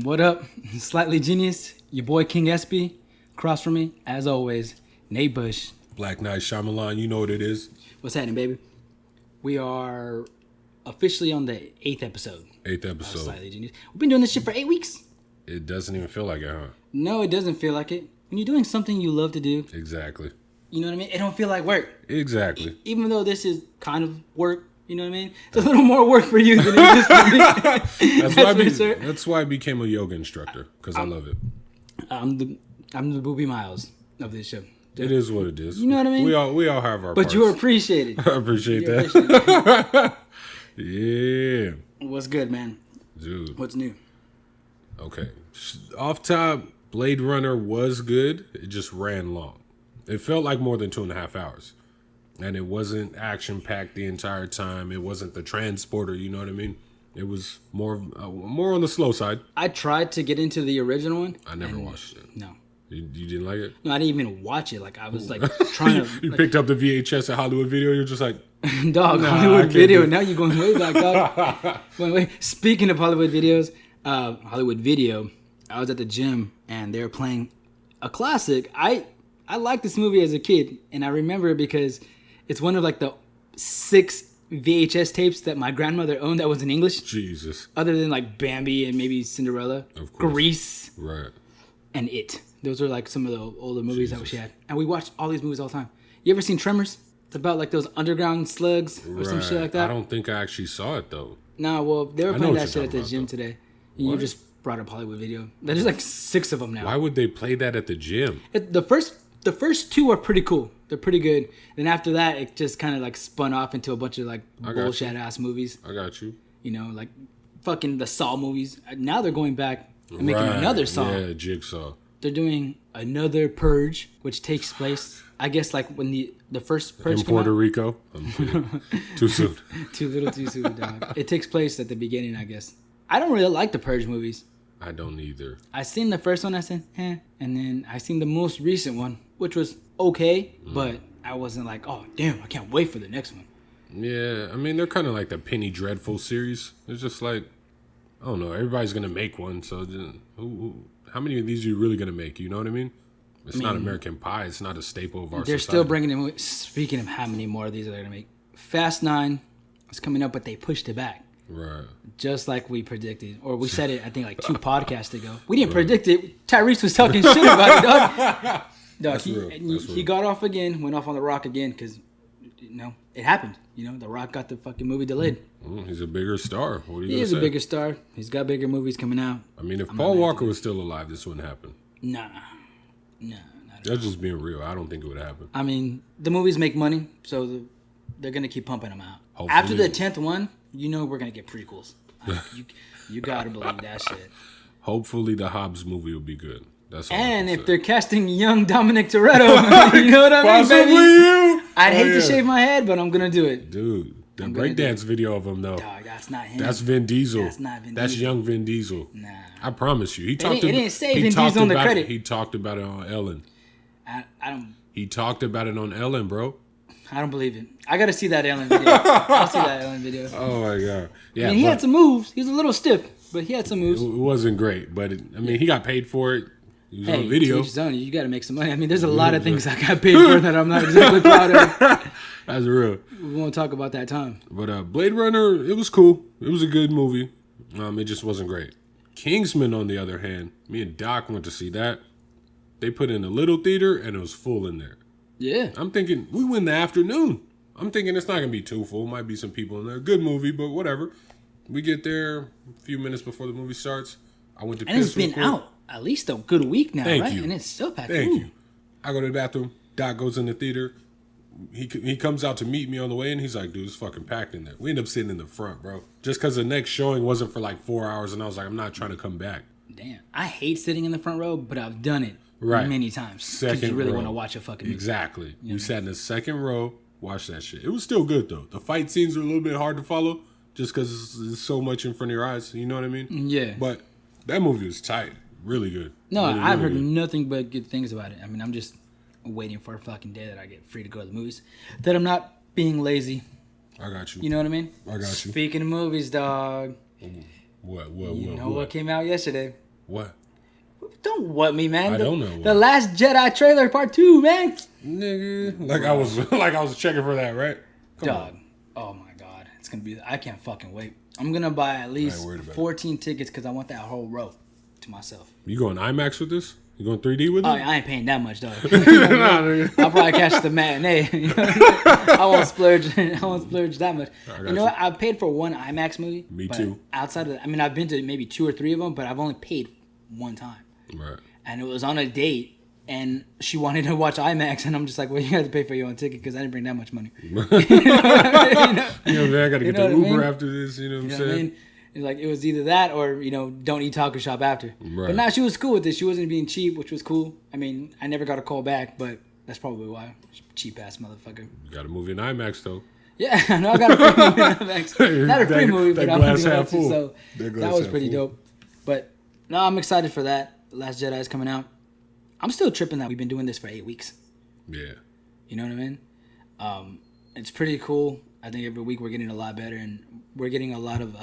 What up? Slightly Genius. Your boy King Espy. Across from me, as always, Nate Busch. Black Night Shyamalan, you know what it is. What's happening, baby? We are officially on the 8th episode. 8th episode. Slightly Genius. We've been doing this shit for 8 weeks. It doesn't even feel like it, huh? No, it doesn't feel like it. When you're doing something you love to do. Exactly. You know what I mean? It don't feel like work. Exactly. Even though this is kind of work. You know what I mean? It's a little more work for you than it is for me. That's why I became a yoga instructor, because I love it. I'm the Booby Miles of this show. It is what it is. You know what I mean? We all have our But parts. you're appreciated. I appreciate that. Yeah. What's good, man? Dude. What's new? Okay. Off top, Blade Runner was good. It just ran long. It felt like more than 2.5 hours. And it wasn't action-packed the entire time. It wasn't the transporter, you know what I mean? It was more on the slow side. I tried to get into the original one. I never watched it. No. You didn't like it? No, I didn't even watch it. Like, I was, like, trying to... You picked up the VHS at Hollywood Video, you're just like... Dog, Hollywood Video. Now you're going way back, dog. Wait. Speaking of Hollywood Videos, Hollywood Video, I was at the gym, and they were playing a classic. I liked this movie as a kid, and I remember it because... It's one of like the 6 VHS tapes that my grandmother owned that was in English. Jesus. Other than like Bambi and maybe Cinderella. Of course. Grease. Right. And It. Those are like some of the older movies that she had. And we watched all these movies all the time. You ever seen Tremors? It's about like those underground slugs or some shit like that. I don't think I actually saw it though. Nah, well, they were playing that shit at the gym today. And you just brought up Hollywood Video. There's like 6 of them now. Why would they play that at the gym? The first 2 are pretty cool. They're pretty good. Then after that, it just kind of like spun off into a bunch of like bullshit ass movies. I got you. You know, like fucking the Saw movies. Now they're going back and making another Saw. Yeah, Jigsaw. They're doing another Purge, which takes place, I guess, like when the first Purge in Puerto Rico. Too soon. Too little, too soon, dog. It takes place at the beginning, I guess. I don't really like the Purge movies. I don't either. I seen the first one, I said, and then I seen the most recent one, which was okay, but I wasn't like, oh, damn, I can't wait for the next one. Yeah, I mean, they're kind of like the Penny Dreadful series. It's just like, I don't know, everybody's going to make one, so how many of these are you really going to make? You know what I mean? It's not American Pie. It's not a staple of our society. They're still bringing in, speaking of how many more of these are they going to make, Fast 9 is coming up, but they pushed it back. Right. Just like we predicted. Or we said it, I think, like 2 podcasts ago. We didn't predict it. Tyrese was talking shit about it, dog. He got off again, went off on The Rock again, because, it happened. The Rock got the fucking movie delayed. He's a bigger star. What are you He is a bigger star. He's got bigger movies coming out. I mean, if Paul Walker was still alive, this wouldn't happen. Nah. That's just being real. I don't think it would happen. I mean, the movies make money, so they're going to keep pumping them out. Hopefully. After the 10th one, we're going to get prequels. You got to believe that shit. Hopefully the Hobbs movie will be good. That's all. And if they're casting young Dominic Toretto, you know what I mean, baby? You? I'd hate to shave my head, but I'm going to do it. Dude, the breakdance video of him, though. Dog, that's not him. That's Vin Diesel. That's not Vin Diesel. That's young Vin Diesel. Nah. I promise you. It didn't say Vin Diesel on the credit. He talked about it on Ellen. I don't... He talked about it on Ellen, bro. I don't believe it. I got to see that Ellen video. I'll see that Ellen video. Oh, my God. Yeah, he had some moves. He was a little stiff, but he had some moves. It wasn't great, but, he got paid for it. He was on video. You got to make some money. I mean, there's a lot of things I got paid for that I'm not exactly proud of. That's real. We won't talk about that time. But Blade Runner, it was cool. It was a good movie. It just wasn't great. Kingsman, on the other hand, me and Doc went to see that. They put in a little theater, and it was full in there. Yeah. I'm thinking, we went in the afternoon. I'm thinking it's not going to be too full. Might be some people in there. Good movie, but whatever. We get there a few minutes before the movie starts. I went to piss. And it's been out at least a good week now, Thank right? you. And it's still packed. Thank you. I go to the bathroom. Doc goes in the theater. He comes out to meet me on the way, and he's like, dude, it's fucking packed in there. We end up sitting in the front, bro. Just because the next showing wasn't for like 4 hours, and I was like, I'm not trying to come back. Damn. I hate sitting in the front row, but I've done it many times. Because you really want to watch a fucking movie. Exactly. We sat in the second row, watched that shit. It was still good, though. The fight scenes were a little bit hard to follow, just because there's so much in front of your eyes. You know what I mean? Yeah. But that movie was tight. Really good. No, really, I've really heard good. nothing but good things about it. I mean, I'm just waiting for a fucking day that I get free to go to the movies. That I'm not being lazy. I got you. You know what I mean? I got you. Speaking of movies, dog. What? What came out yesterday? What? Don't what me, man. I don't know. The Last Jedi trailer part 2, man. Nigga. Like I was checking for that, right? Come Dog. on. Oh my god. It's gonna be I can't fucking wait. I'm gonna buy at least 14 tickets because I want that whole row to myself. You going IMAX with this? You going 3D with it? Oh, I ain't paying that much, dog. I'll probably catch the matinee. I won't splurge that much. You know what? I paid for one IMAX movie. Me too. Outside of that, I mean, I've been to maybe 2 or 3 of them, but I've only paid one time. Right. And it was on a date, and she wanted to watch IMAX, and I'm just like, well, you have to pay for your own ticket because I didn't bring that much money. You know what I mean? I got to get the Uber after this. You know what I'm saying? I mean? Like, it was either that or, don't eat taco shop after. Right. But now she was cool with this. She wasn't being cheap, which was cool. I mean, I never got a call back, but that's probably why. Cheap-ass motherfucker. You got a movie in IMAX, though. Yeah, I know I got a free movie in IMAX. Not a free movie, but I went to watch it, so that was pretty dope. But, no, I'm excited for that. The Last Jedi is coming out. I'm still tripping that we've been doing this for 8 weeks. Yeah. You know what I mean? It's pretty cool. I think every week we're getting a lot better, and we're getting a lot of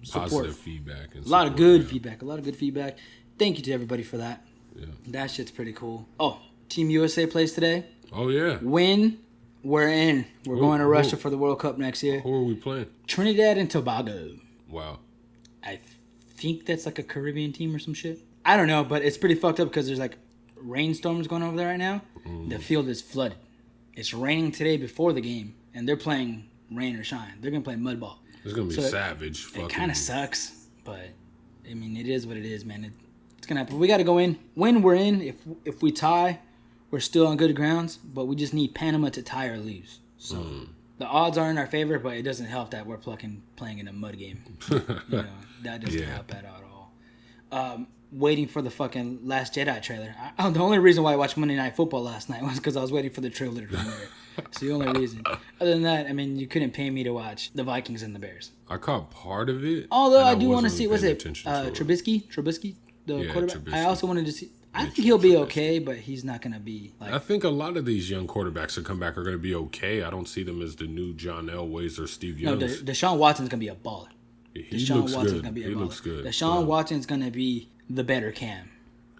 support. Positive feedback. And a lot of good feedback. A lot of good feedback. Thank you to everybody for that. Yeah. That shit's pretty cool. Oh, Team USA plays today. Oh, yeah. Win, we're in. We're going to Russia for the World Cup next year. Who are we playing? Trinidad and Tobago. Wow. I think that's like a Caribbean team or some shit. I don't know, but it's pretty fucked up because there's like rainstorms going over there right now. The field is flooded. It's raining today before the game, and they're playing rain or shine. They're going to play mud ball. It's going to be savage. It kind of sucks, but, I mean, it is what it is, man. It's going to happen. We got to go in. When we're in, if we tie, we're still on good grounds, but we just need Panama to tie or lose. So the odds are in our favor, but it doesn't help that we're playing in a mud game. That doesn't help at all. Waiting for the fucking Last Jedi trailer. The only reason why I watched Monday Night Football last night was because I was waiting for the trailer to premiere. It's the only reason. Other than that, I mean, you couldn't pay me to watch the Vikings and the Bears. I caught part of it. Although I do want to see, was it Trubisky, the quarterback? Trubisky. I also wanted to see. I think he'll be okay, but he's not going to be like... I think a lot of these young quarterbacks that come back are going to be okay. I don't see them as the new John Elways or Steve Young. No, Deshaun Watson's going to be a baller. He looks good. He looks good. Deshaun Watson's going to be the better Cam.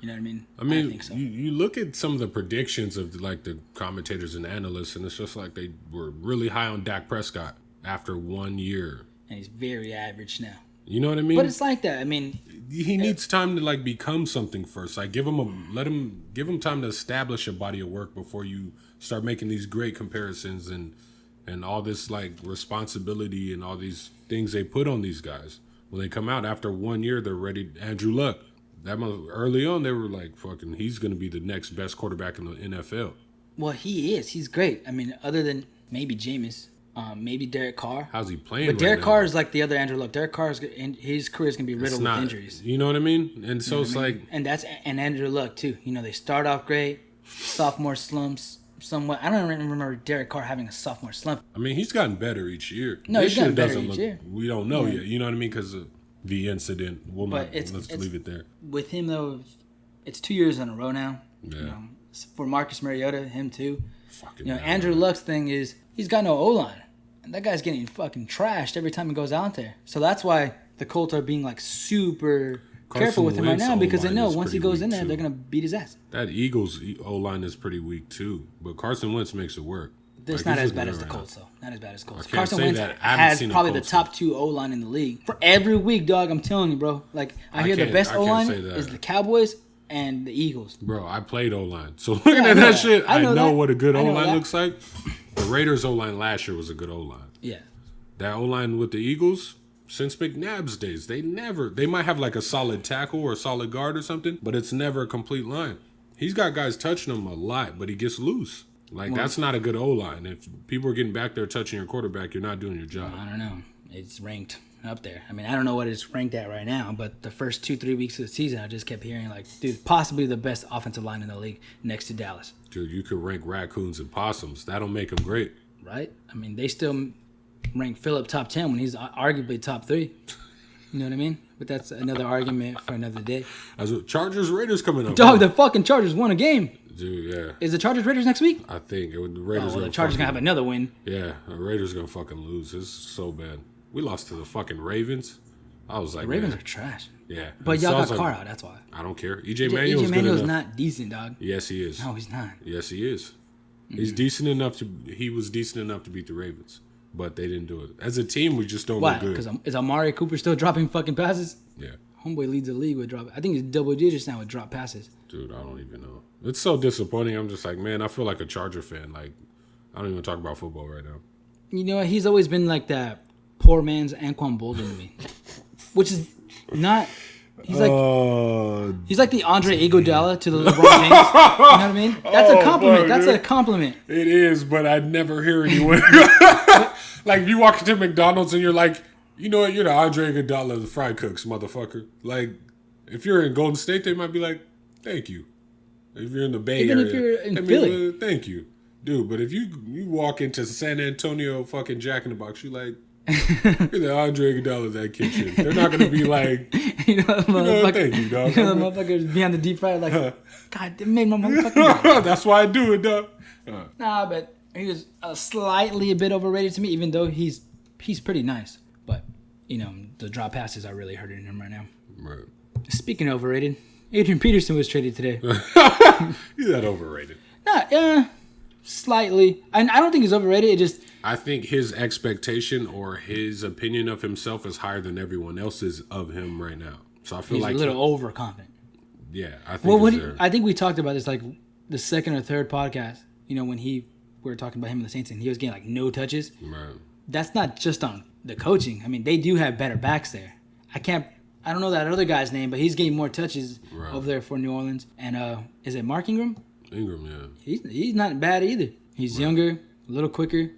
You know what I mean? I think so. You look at some of the predictions of like the commentators and analysts, and it's just like they were really high on Dak Prescott after 1 year. And he's very average now. You know what I mean? But it's like that. I mean, he needs time to like become something first. Like give him time to establish a body of work before you start making these great comparisons and all this like responsibility and all these things they put on these guys. When they come out after 1 year, they're ready. Andrew Luck. Early on, they were like, fucking, he's going to be the next best quarterback in the NFL. Well, he is. He's great. I mean, other than maybe Jameis, maybe Derek Carr. How's he playing? But Derek Carr is like the other Andrew Luck. Derek Carr his career is going to be riddled with injuries. You know what I mean? And so it's like... And Andrew Luck, too. They start off great, sophomore slumps somewhat. I don't even remember Derek Carr having a sophomore slump. I mean, he's gotten better each year. No, he's gotten better each year. We don't know yet. You know what I mean? Because the incident. Let's leave it there. With him, though, it's 2 years in a row now. Yeah. For Marcus Mariota, him too. Andrew Luck's thing is he's got no O-line. And that guy's getting fucking trashed every time he goes out there. So that's why the Colts are being like super careful with him right now because they know once he goes in there, they're going to beat his ass. That Eagles O-line is pretty weak too. But Carson Wentz makes it work. It's not as bad as the Colts, though. Not as bad as Colts. Carson Wentz has probably the top 2 O-line in the league. For every week, dog, I'm telling you, bro. Like, I hear the best O-line is the Cowboys and the Eagles. Bro, I played O-line. So looking at that shit, I know what a good O-line looks like. The Raiders O-line last year was a good O-line. Yeah. That O-line with the Eagles, since McNabb's days, they might have like a solid tackle or a solid guard or something, but it's never a complete line. He's got guys touching him a lot, but he gets loose. That's not a good O-line. If people are getting back there touching your quarterback, you're not doing your job. I don't know. It's ranked up there. I mean, I don't know what it's ranked at right now, but the first 2-3 weeks of the season, I just kept hearing, dude, possibly the best offensive line in the league next to Dallas. Dude, you could rank raccoons and possums. That'll make them great. Right? I mean, they still rank Phillip top 10 when he's arguably top 3. You know what I mean? But that's another argument for another day. Chargers Raiders coming up. Dog, the fucking Chargers won a game. Dude, yeah. Is the Chargers Raiders next week? I think the Raiders. The Chargers gonna have another win. Yeah, the Raiders gonna fucking lose. It's so bad. We lost to the fucking Ravens. I was like, The Ravens man. are trash. Yeah. But y'all got Carr out, that's why. I don't care. EJ Manuel's good Manuel's enough. not decent, dog. Yes, he is. No, he's not. Yes, he is. He's decent enough to. He was decent enough to beat the Ravens, but they didn't do it. As a team, we just don't Why? look good. Because is Amari Cooper still dropping fucking passes? Yeah. Homeboy leads the league with drop. I think he's double digits now with drop passes. Dude, I don't even know. It's so disappointing. I'm just like, man, I feel like a Charger fan. Like, I don't even talk about football right now. You know what? He's always been like that poor man's Anquan Boldin to me, which is not. He's like the Andre Iguodala to the LeBron James. You know what I mean? That's a compliment. That's a compliment. It is, but I'd never hear anyone. Like, if you walk into McDonald's and you're like, you know what? You're the Andre Iguodala of the fry cooks, motherfucker. Like, if you're in Golden State, they might be like, thank you. If you're in the Bay Even Area, if you're in Philly, thank you, dude. But if you walk into San Antonio, fucking Jack in the Box, you're like, you're the Andre Iguodala of that kitchen. They're not gonna be like, thank you, dog. You know, the motherfuckers behind the deep fryer like, God, they made my motherfucking. That's why I do it, dog. Nah, but he was slightly a bit overrated to me, even though he's pretty nice. But you know, the drop passes are really hurting him right now. Right. Speaking of overrated, Adrian Peterson was traded today. He's not overrated. Nah, slightly. I don't think he's overrated. It just. I think his expectation or his opinion of himself is higher than everyone else's of him right now. So I feel he's like a little overconfident. Yeah, I think. I think we talked about this like the second or third podcast. You know, when we were talking about him in the Saints and he was getting like no touches. Right. That's not just on the coaching. I mean, they do have better backs there. I don't know that other guy's name, but he's getting more touches over there for New Orleans. And is it Mark Ingram? Ingram, yeah. He's not bad either. He's younger, a little quicker.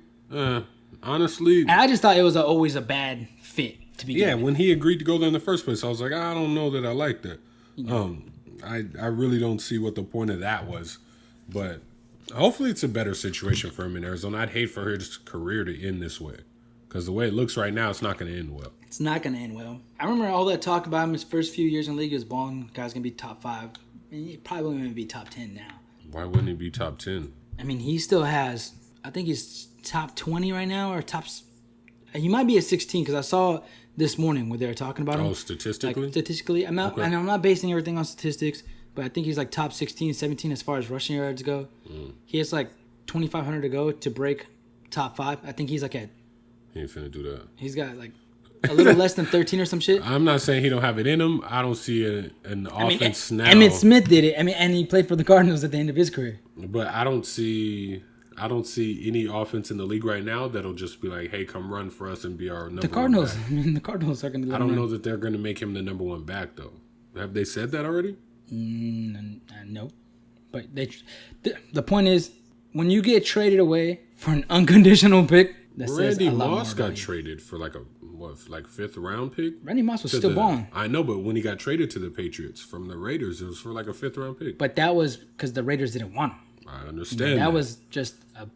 Honestly, and I just thought it was always a bad fit to begin with. Yeah, when he agreed to go there in the first place, I was like, I don't know that I like that. You know. I really don't see what the point of that was. But hopefully it's a better situation for him in Arizona. I'd hate for his career to end this way. Because the way it looks right now, it's not going to end well. It's not going to end well. I remember all that talk about him his first few years in the league. He was balling. Guy's going to be top 5. He probably won't even be top 10 now. Why wouldn't he be top 10? I mean, he still has, I think he's top 20 right now, or he might be at 16 because I saw this morning where they were talking about him. Oh, statistically? Like, statistically. And I'm not basing everything on statistics, but I think he's like top 16, 17 as far as rushing yards go. He has like 2,500 to go to break top 5. I think he's like at. He ain't finna do that. He's got like a little less than 13 or some shit. I'm not saying he don't have it in him. I don't see an offense now. Emmett Smith did it. I mean, and he played for the Cardinals at the end of his career. But I don't see any offense in the league right now that'll just be like, hey, come run for us and be our number one back. I mean, the Cardinals are going to. I don't know that they're going to make him the number one back though. Have they said that already? No. But the point is, when you get traded away for an unconditional pick, that says a lot more. Randy Moss got traded for like a 5th round pick. Randy Moss was still balling. I know, but when he got traded to the Patriots from the Raiders, it was for like a 5th round pick. But that was because the Raiders didn't want him. I understand. That was just a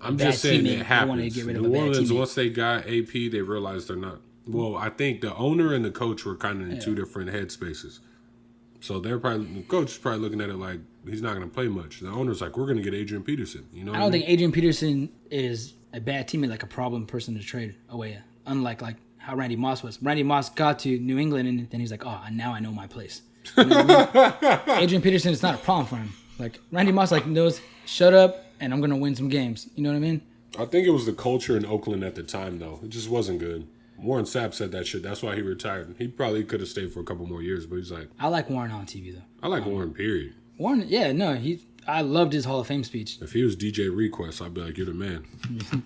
I'm bad just saying teammate. it happens. Wanted to get rid of New a bad Orleans, teammate. once they got AP, they realized they're not. Well, I think the owner and the coach were kind of in two different headspaces. So the coach is probably looking at it like he's not going to play much. The owner's like, we're going to get Adrian Peterson. You know, I don't think Adrian Peterson is a bad teammate, like a problem person to trade away. Unlike like how Randy Moss was. Randy Moss got to New England and then he's like, oh, now I know my place. You know what I mean? Adrian Peterson is not a problem for him. Like Randy Moss, like knows, shut up, and I'm going to win some games. You know what I mean? I think it was the culture in Oakland at the time, though. It just wasn't good. Warren Sapp said that shit. That's why he retired. He probably could have stayed for a couple more years, but he's like... I like Warren on TV, though. I like Warren, period. Warren, yeah, no, I loved his Hall of Fame speech. If he was DJ Request, I'd be like, you're the man.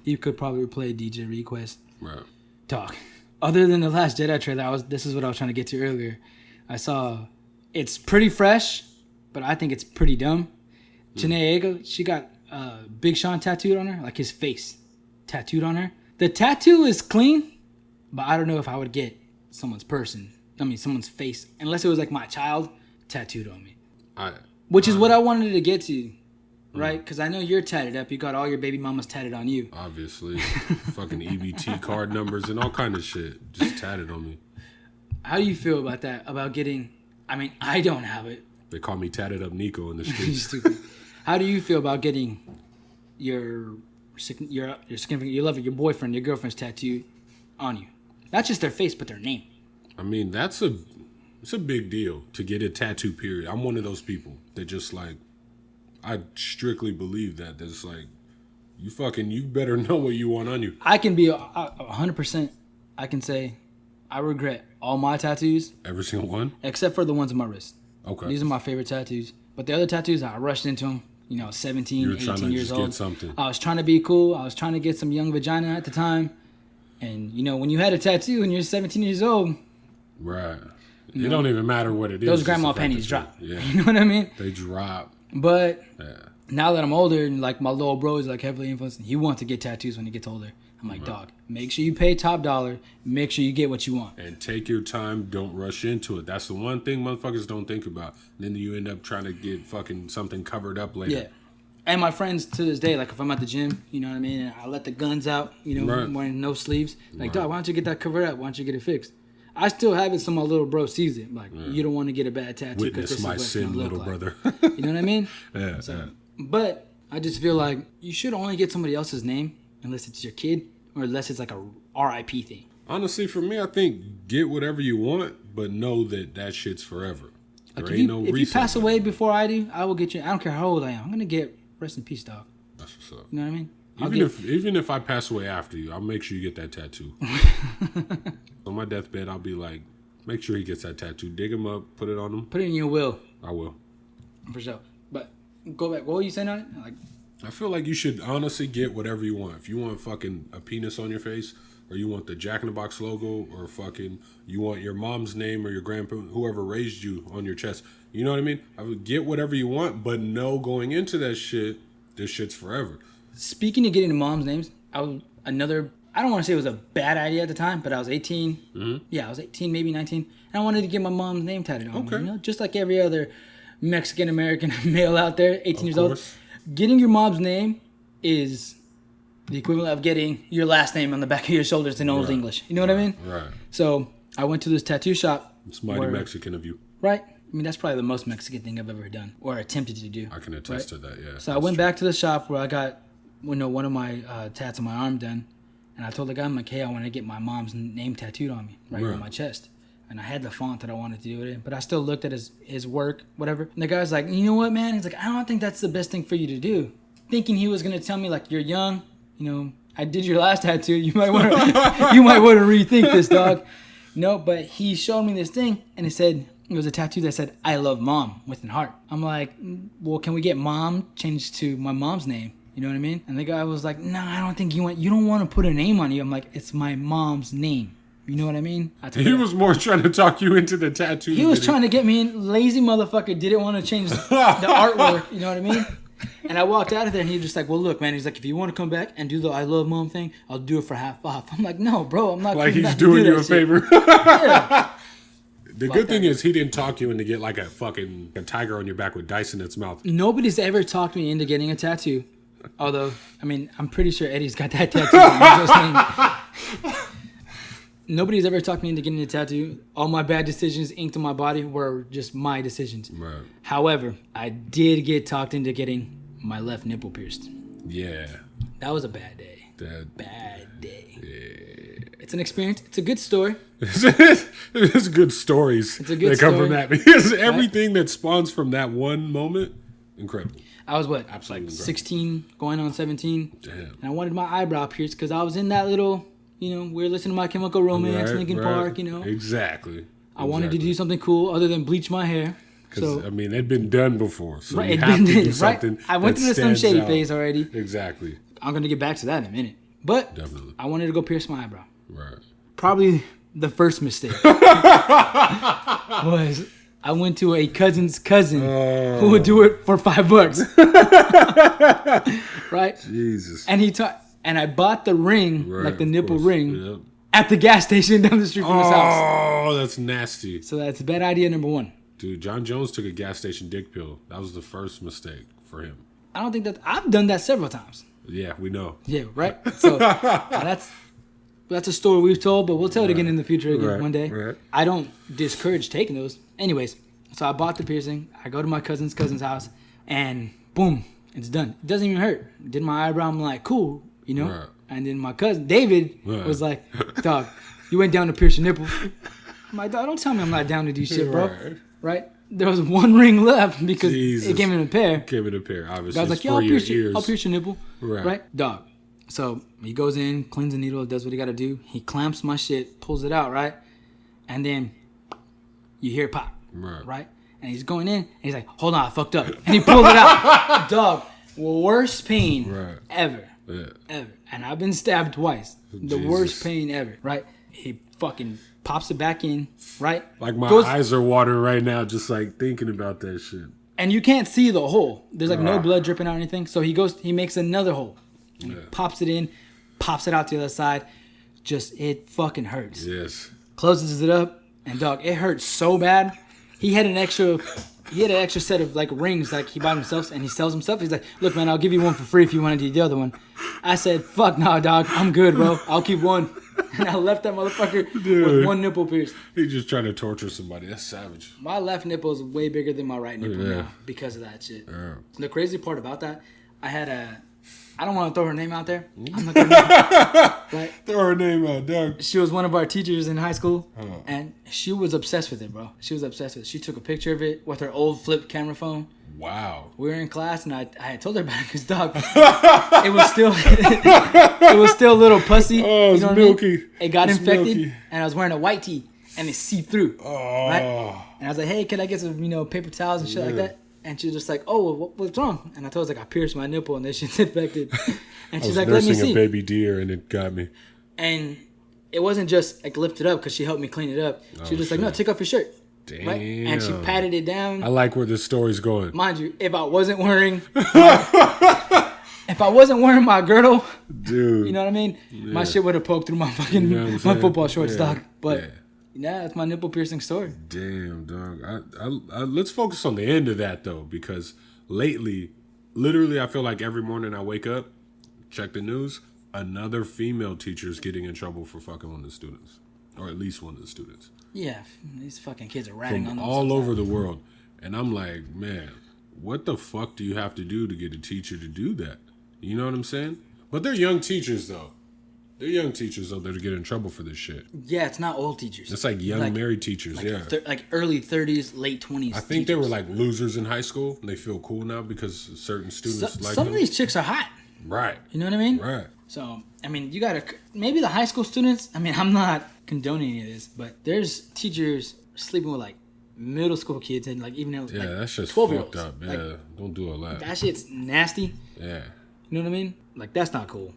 You could probably play DJ Request. Right. Talk. Other than the Last Jedi trailer, this is what I was trying to get to earlier. I saw... It's pretty fresh, but I think it's pretty dumb. Janae Aiko, she got Big Sean tattooed on her, like his face tattooed on her. The tattoo is clean, but I don't know if I would get someone's face, unless it was like my child tattooed on me. Which is what I wanted to get to, right? Because I know you're tatted up. You got all your baby mamas tatted on you. Obviously. Fucking EBT card numbers and all kind of shit just tatted on me. How do you feel about that? About getting... I mean, I don't have it. They call me Tatted Up Nico in the streets. Stupid. How do you feel about getting your significant, your lover, your boyfriend, your girlfriend's tattooed on you? Not just their face, but their name. I mean, it's a big deal to get a tattoo, period. I'm one of those people that just like, I strictly believe that. That's like, you better know what you want on you. I can be 100%, I can say, I regret all my tattoos. Every single one? Except for the ones on my wrist. Okay. These are my favorite tattoos. But the other tattoos, I rushed into them. 17, 18 years old. Get something. I was trying to be cool. I was trying to get some young vagina at the time. And, when you had a tattoo and you're 17 years old. Right. It don't even matter what it is. Those grandma panties drop. Yeah. You know what I mean? They drop. But now that I'm older and like my little bro is like heavily influenced, he wants to get tattoos when he gets older. I'm like, dog, make sure you pay top dollar. Make sure you get what you want. And take your time. Don't rush into it. That's the one thing motherfuckers don't think about. Then you end up trying to get fucking something covered up later. Yeah. And my friends to this day, like if I'm at the gym, you know what I mean? And I let the guns out, wearing no sleeves. Like, dog, why don't you get that covered up? Why don't you get it fixed? I still have it so my little bro sees it. Like, you don't want to get a bad tattoo. Witness my sin, little brother. You know what I mean? Yeah, But I just feel like you should only get somebody else's name unless it's your kid or unless it's like a RIP thing. Honestly, for me, I think get whatever you want, but know that shit's forever. Like if you pass away before I do, I will get you. I don't care how old I am. I'm going to get rest in peace, dog. That's what's up. You know what I mean? Even if I pass away after you, I'll make sure you get that tattoo. On my deathbed, I'll be like, make sure he gets that tattoo. Dig him up, put it on him. Put it in your will. I will. For sure. But go back. What were you saying on it? Like, I feel like you should honestly get whatever you want. If you want fucking a penis on your face, or you want the Jack in the Box logo, or fucking you want your mom's name or your grandpa, whoever raised you, on your chest. You know what I mean? I would get whatever you want, but know going into that shit, this shit's forever. Speaking of getting mom's names, I don't want to say it was a bad idea at the time, but I was 18. Mm-hmm. Yeah, I was 18, maybe 19. And I wanted to get my mom's name tattooed on me. Just like every other Mexican-American male out there, 18 years old. Getting your mom's name is the equivalent of getting your last name on the back of your shoulders in Old English. You know what I mean? Right. So I went to this tattoo shop. It's mighty Mexican of you. Right? I mean, that's probably the most Mexican thing I've ever done or attempted to do. I can attest to that, yeah. So I went back to the shop where I got one of my tats on my arm done. And I told the guy, I'm like, hey, I want to get my mom's name tattooed on me right here on my chest. And I had the font that I wanted to do it in. But I still looked at his work, whatever. And the guy's like, you know what, man? He's like, I don't think that's the best thing for you to do. Thinking he was going to tell me, like, you're young. I did your last tattoo. You might want to rethink this, dog. No, but he showed me this thing. And it was a tattoo that said, I love mom, with an heart. I'm like, well, can we get mom changed to my mom's name? You know what I mean? And the guy was like, no, I don't think you don't want to put a name on you. I'm like, it's my mom's name. You know what I mean? He was more trying to talk you into the tattoo. He was trying to get me in. Lazy motherfucker didn't want to change the artwork. You know what I mean? And I walked out of there and he was just like, well, look, man. He's like, if you want to come back and do the I love mom thing, I'll do it for half off. I'm like, no, bro, I'm not. Like he's doing you a favor. Yeah. The good thing is he didn't talk you into get like a tiger on your back with dice in its mouth. Nobody's ever talked me into getting a tattoo. Although, I mean, I'm pretty sure Eddie's got that tattoo. Nobody's ever talked me into getting a tattoo. All my bad decisions inked on my body were just my decisions. Right. However, I did get talked into getting my left nipple pierced. Yeah. That was a bad day. Bad day. Yeah. It's an experience. It's a good story. It's good stories that come from that. Because everything that spawns from that one moment, incredible. I was Absolutely 16, going on 17. Damn. And I wanted my eyebrow pierced because I was in that little, we were listening to My Chemical Romance, Linkin Park, Exactly. I wanted to do something cool other than bleach my hair. Because, it'd been done before. So right, you have to do something I went through some shady phase already. Exactly. I'm going to get back to that in a minute. But definitely. I wanted to go pierce my eyebrow. Right. Probably the first mistake was I went to a cousin's cousin who would do it for $5. Right? Jesus. And and I bought the ring, like the nipple ring, at the gas station down the street from his house. Oh, that's nasty. So that's bad idea number one. Dude, John Jones took a gas station dick pill. That was the first mistake for him. I don't think I've done that several times. Yeah, we know. Yeah, right? So that's a story we've told, but we'll tell it again in the future one day. Right. I don't discourage taking those. Anyways, so I bought the piercing. I go to my cousin's house, and boom, it's done. It doesn't even hurt. Did my eyebrow. I'm like, cool, Right. And then my cousin, David, was like, dog, you went down to pierce your nipple. I'm like, dog, don't tell me I'm not down to do shit, bro. Right? There was one ring left because it came in a pair. Obviously. I was like, yo, I'll pierce your nipple. Right? Dog. So he goes in, cleans the needle, does what he got to do. He clamps my shit, pulls it out, right? And then you hear pop, right? And he's going in, and he's like, hold on, I fucked up. And he pulled it out. Dog, worst pain ever. Yeah. Ever. And I've been stabbed twice. The worst pain ever, right? He fucking pops it back in, right? Like my eyes are watering right now just like thinking about that shit. And you can't see the hole. There's like no blood dripping out or anything. So he makes another hole. He pops it in, pops it out to the other side. It fucking hurts. Yes. Closes it up, and dog, it hurts so bad. He had an extra set of like rings like he bought himself and he sells himself. He's like, look, man, I'll give you one for free if you want to do the other one. I said, fuck no, dog. I'm good, bro. I'll keep one. And I left that motherfucker with one nipple pierced. He's just trying to torture somebody. That's savage. My left nipple is way bigger than my right nipple now because of that shit. Yeah. The crazy part about that, I don't want to throw her name out there. I'm not gonna throw her name out, dog. She was one of our teachers in high school, and she was obsessed with it, bro. She was obsessed with it. She took a picture of it with her old flip camera phone. Wow. We were in class, and I had told her about it because, dog, it was still a little pussy. Oh, it's milky. I mean? It got infected, and I was wearing a white tee, and it seeped through. Oh. Right? And I was like, hey, can I get some, paper towels and shit like that? And she was just like, oh, well, what's wrong? And I told her, like, I pierced my nipple and this shit's infected. And she's like, let me see. I was nursing a baby deer and it got me. And it wasn't just like lifted up because she helped me clean it up. She was just like, no, take off your shirt. Damn. Right? And she patted it down. I like where this story's going. Mind you, if I wasn't wearing my girdle, dude, you know what I mean? Yeah. My shit would have poked through my fucking my football shorts, dog. But yeah, that's my nipple piercing story. Damn, dog. I let's focus on the end of that though, because lately, literally, I feel like every morning I wake up, check the news, another female teacher is getting in trouble for fucking one of the students, or at least one of the students. Yeah, these fucking kids are ratting on them all over the world, and I'm like, man, what the fuck do you have to do to get a teacher to do that? You know what I'm saying? But they're young teachers though. They're young teachers, though, that get in trouble for this shit. Yeah, it's not old teachers. It's like young married teachers, like early 30s, late 20s. I think they were like losers in high school, and they feel cool now because certain students like some of these chicks are hot. Right. You know what I mean? Right. So, I mean, you gotta, maybe the high school students, I mean, I'm not condoning any of this, but there's teachers sleeping with like middle school kids and like even that's just 12-year-olds. Fucked up. Yeah, like, don't do all that. That shit's nasty. Yeah. You know what I mean? Like, that's not cool.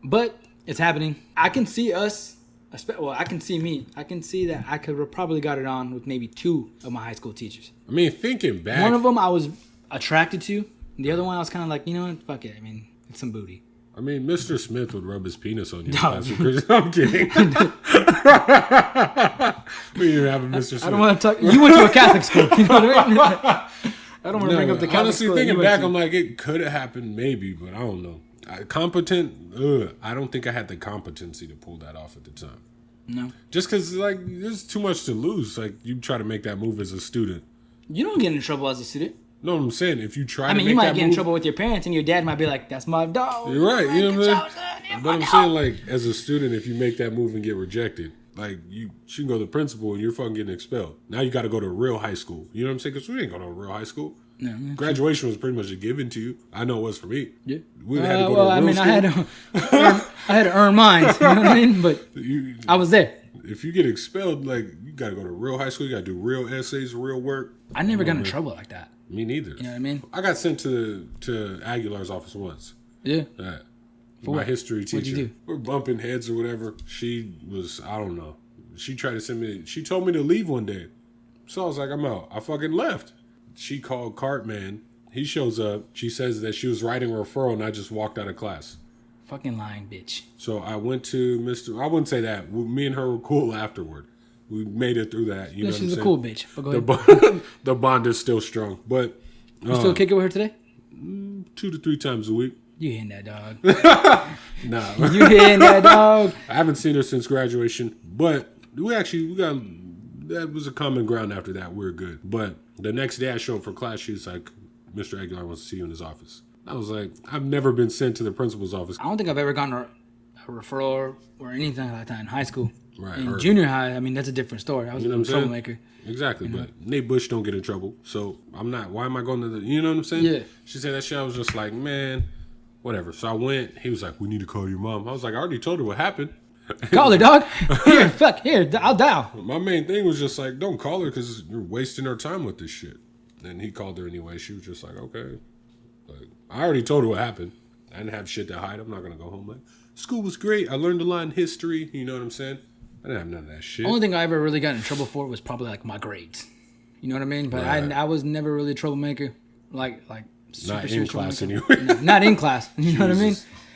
But it's happening. I can see us. I can see me. I can see that I could have probably got it on with maybe two of my high school teachers. I mean, thinking back, one of them I was attracted to. The other one I was kind of like, you know what? Fuck it. I mean, it's some booty. I mean, Mr. Smith would rub his penis on you. I'm kidding. We didn't have a Mr. Smith. I don't want to talk. You went to a Catholic school. You know what I mean? I don't want to bring up the Catholic honestly, school. Honestly, thinking back, I'm like, it could have happened maybe, but I don't know. Competent, I don't think I had the competency to pull that off at the time. No. Just because, like, there's too much to lose. Like, you try to make that move as a student. You don't get in trouble as a student. No, I'm saying, if you try to make that move. I mean, you might get in trouble with your parents, and your dad might be like, that's my dog. You're right, you know what I'm saying? But I'm saying, like, as a student, if you make that move and get rejected, like, you can go to the principal and you're fucking getting expelled. Now you got to go to a real high school. You know what I'm saying? Because we didn't go to a real high school. No, graduation was pretty much a given to you. I know it was for me. Yeah. We had to go to a real school. I had to earn mine. You know what I mean? But I was there. If you get expelled, like, you got to go to real high school. You got to do real essays, real work. I never got in trouble like that. Me neither. You know what I mean? I got sent to Aguilar's office once. Yeah. For my history teacher. What'd you do? We're bumping heads or whatever. She was, I don't know. She tried to send me, she told me to leave one day. So I was like, I'm out. I fucking left. She called Cartman. He shows up. She says that she was writing a referral and I just walked out of class. Fucking lying bitch. So I went to I wouldn't say that. Me and her were cool afterward. We made it through that. You know she's what I'm a cool bitch. But go ahead. The bond is still strong. But you still kick it with her today? 2 to 3 times a week. You hitting that dog. Nah. You hitting that dog. I haven't seen her since graduation. But that was a common ground after that. We're good. But the next day I showed up for class. She was like, Mr. Aguilar wants to see you in his office. I was like, I've never been sent to the principal's office. I don't think I've ever gotten a referral or anything like that in high school. Right. In junior high, I mean, that's a different story. I was a troublemaker. Exactly, but Nate Busch don't get in trouble, so I'm not. Why am I going to the? You know what I'm saying? Yeah. She said that shit. I was just like, man, whatever. So I went. He was like, we need to call your mom. I was like, I already told her what happened. Call her, dog. Here, I'll dial. My main thing was just like, don't call her because you're wasting her time with this shit. And he called her anyway. She was just like, okay. Like, I already told her what happened. I didn't have shit to hide. I'm not gonna go home like, school was great. I learned a lot in history. You know what I'm saying? I didn't have none of that shit. Only thing I ever really got in trouble for was probably like my grades. You know what I mean? But I was never really a troublemaker. Like super not in class anyway. Not in class. You know what I mean?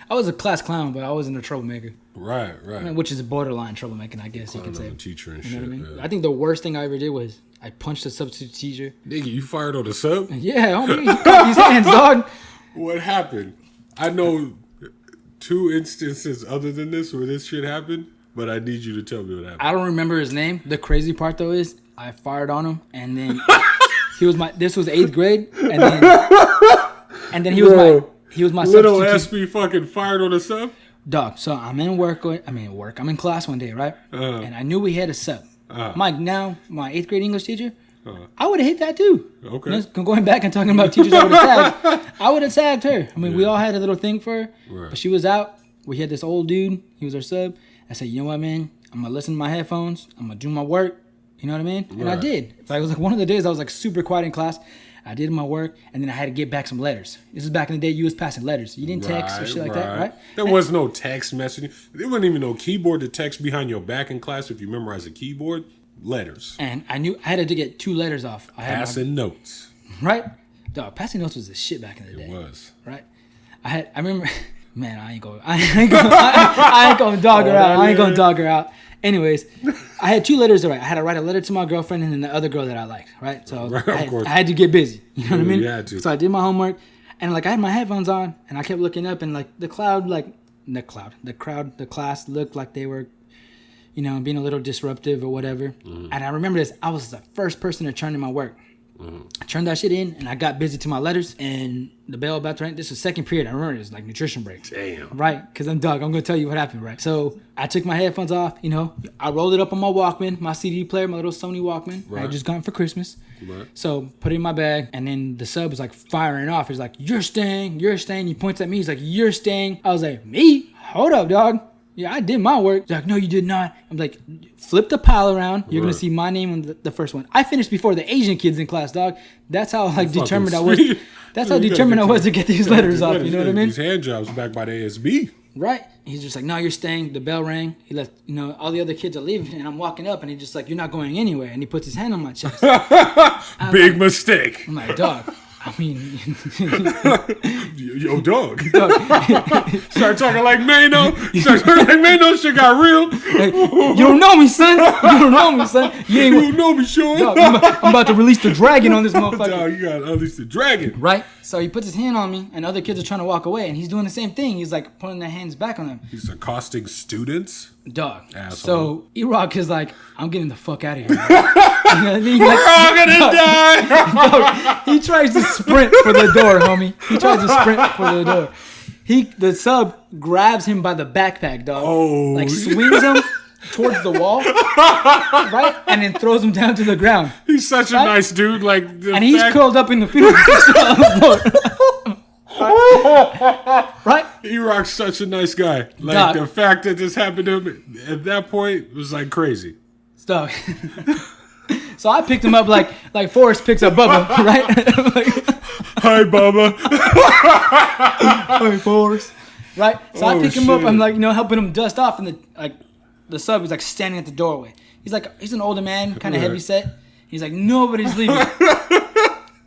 I was a class clown, but I wasn't a troublemaker. Right. I mean, which is borderline troublemaking, I guess you can say. Teacher and you know shit. What I mean? Yeah. I think the worst thing I ever did was I punched a substitute teacher. Nigga, you fired on the sub? Yeah, homie. He cut these hands, dog. What happened? I know 2 instances other than this where this shit happened, but I need you to tell me what happened. I don't remember his name. The crazy part though is I fired on him, and then this was 8th grade, and then he was my little substitute. Espy fucking fired on a sub. Dog. So I'm in class one day, right? And I knew we had a sub. My 8th grade English teacher. I would have hit that too. Okay. You know, going back and talking about teachers I would have tagged. I would have tagged her. I mean, we all had a little thing for her, but she was out. We had this old dude. He was our sub. I said, you know what, man? I'm gonna listen to my headphones. I'm gonna do my work. You know what I mean? And I did. It was like one of the days I was like super quiet in class. I did my work, and then I had to get back some letters. This is back in the day you was passing letters. You didn't text or shit like that, right? There was no text messaging. There wasn't even no keyboard to text behind your back in class if you memorize a keyboard. Letters. And I knew I had to get 2 letters off. Passing notes. Right? Dog, passing notes was the shit back in the day. It was. Right? I remember, man, I ain't gonna dog her out. I ain't gonna dog her out. Anyways, I had 2 letters to write. I had to write a letter to my girlfriend and then the other girl that I liked, right? So I had to get busy. You know what I mean? You had to. So I did my homework, and like I had my headphones on, and I kept looking up, and like the class looked like they were, you know, being a little disruptive or whatever. Mm-hmm. And I remember this. I was the first person to turn in my work. Mm-hmm. I turned that shit in, and I got busy to my letters, and the bell about to ring. This was second period. I remember it was like nutrition break. Damn. Right? Because I'm going to tell you what happened, right? So I took my headphones off, you know. I rolled it up on my Walkman, my CD player, my little Sony Walkman. Right. I had just gotten for Christmas. Right. So put it in my bag, and then the sub was like firing off. He's like, you're staying. He points at me. He's like, you're staying. I was like, me? Hold up, dog. Yeah, I did my work. He's like, no, you did not. I'm like, flip the pile around. You're going to see my name on the first one. I finished before the Asian kids in class, dog. That's how like determined I was. That's how determined I was to get these letters off. You know what I mean? These hand jobs back by the ASB. Right. He's just like, no, you're staying. The bell rang. He left, you know, all the other kids are leaving, and I'm walking up, and he's just like, you're not going anywhere. And he puts his hand on my chest. Big mistake. I'm like, dog. I mean, yo, dog. Start talking like Mano. Shit got real. You don't know me, son. You don't know me, Sean. Dog, I'm about to release the dragon on this motherfucker. Dog, you gotta unleash the dragon. Right? So he puts his hand on me, and other kids are trying to walk away, and he's doing the same thing. He's like putting their hands back on them. He's accosting students. Dog. Asshole. So E-Rock is like, I'm getting the fuck out of here. We're all gonna die. Dog, he tries to sprint for the door, homie. He tries to sprint for the door. The sub grabs him by the backpack, dog. Oh. Like swings him towards the wall, right? And then throws him down to the ground. He's such a nice dude. Like, he's curled up in the field. Right? E-Rock's such a nice guy. Like, Dog. The fact that this happened to him at that point was like crazy. Dog. So I picked him up like Forrest picks up Bubba, right? Hi, Bubba. Hi, Forrest. Right? So I pick him up. I'm like, you know, helping him dust off, and the sub is like standing at the doorway. He's an older man, kind of heavy set. He's like, nobody's leaving.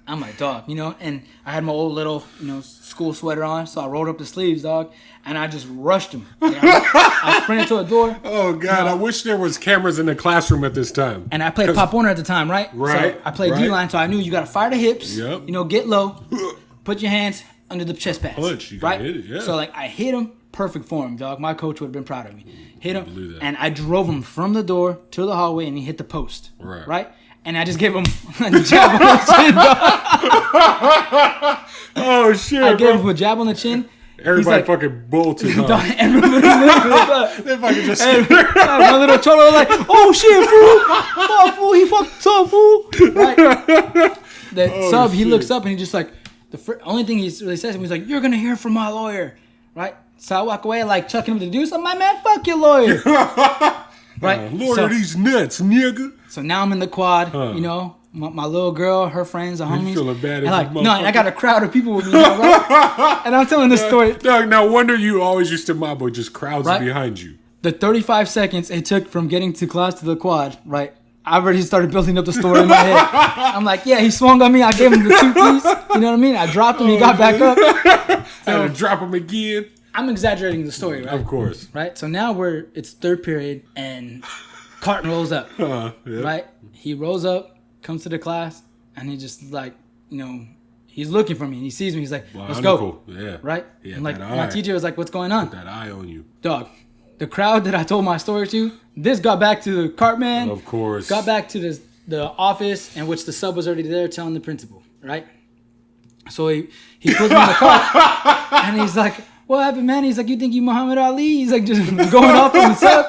I'm like, dog, you know, and I had my old little, you know, school sweater on, so I rolled up the sleeves, dog, and I just rushed him. I sprinted to a door. Oh, God, you know, I wish there was cameras in the classroom at this time. And I played Pop Warner at the time, right? Right. So I played D-line, so I knew you got to fire the hips, yep. You know, get low, put your hands under the chest pads. Punch, you right? can hit it, yeah. So, like, I hit him, perfect form, dog. My coach would have been proud of me. Hit him, and I drove him from the door to the hallway, and he hit the post. Right? And I just gave him a jab on the chin, dog. Oh, shit, I gave him a jab on the chin, Everybody fucking bolted, huh? Dog, everybody looked up. They fucking just my little cholo was like, oh shit, fool. Oh, fool, he fucked up, fool. Right? The sub, he looks up and he just like, only thing he really says to me is like, you're going to hear from my lawyer. Right? So I walk away like chucking him to do something. My man, fuck your lawyer. Right? Lawyer, these nuts, nigga. So now I'm in the quad, you know. My little girl, her friends, the homies. Feeling bad and like, no, and I got a crowd of people with me now, right? And I'm telling this story. Dog, no wonder you always used to mob with just crowds behind you. The 35 seconds it took from getting to class to the quad, right? I already started building up the story in my head. I'm like, yeah, he swung on me. I gave him the 2 piece. You know what I mean? I dropped him. He got back up. So, had to drop him again. I'm exaggerating the story, right? Of course. Right? So now it's third period and Carton rolls up. Yep. Right? He rolls up, comes to the class, and he just like, you know, he's looking for me and he sees me. He's like, let's go. Yeah. Right? And like my teacher was like, what's going on? Put that eye on you. Dog. The crowd that I told my story to, this got back to the Cartman. Of course. Got back to the office in which the sub was already there telling the principal, right? So he puts me in the car and he's like, what happened, man? He's like, you think you Muhammad Ali? He's like, just going off on the sub.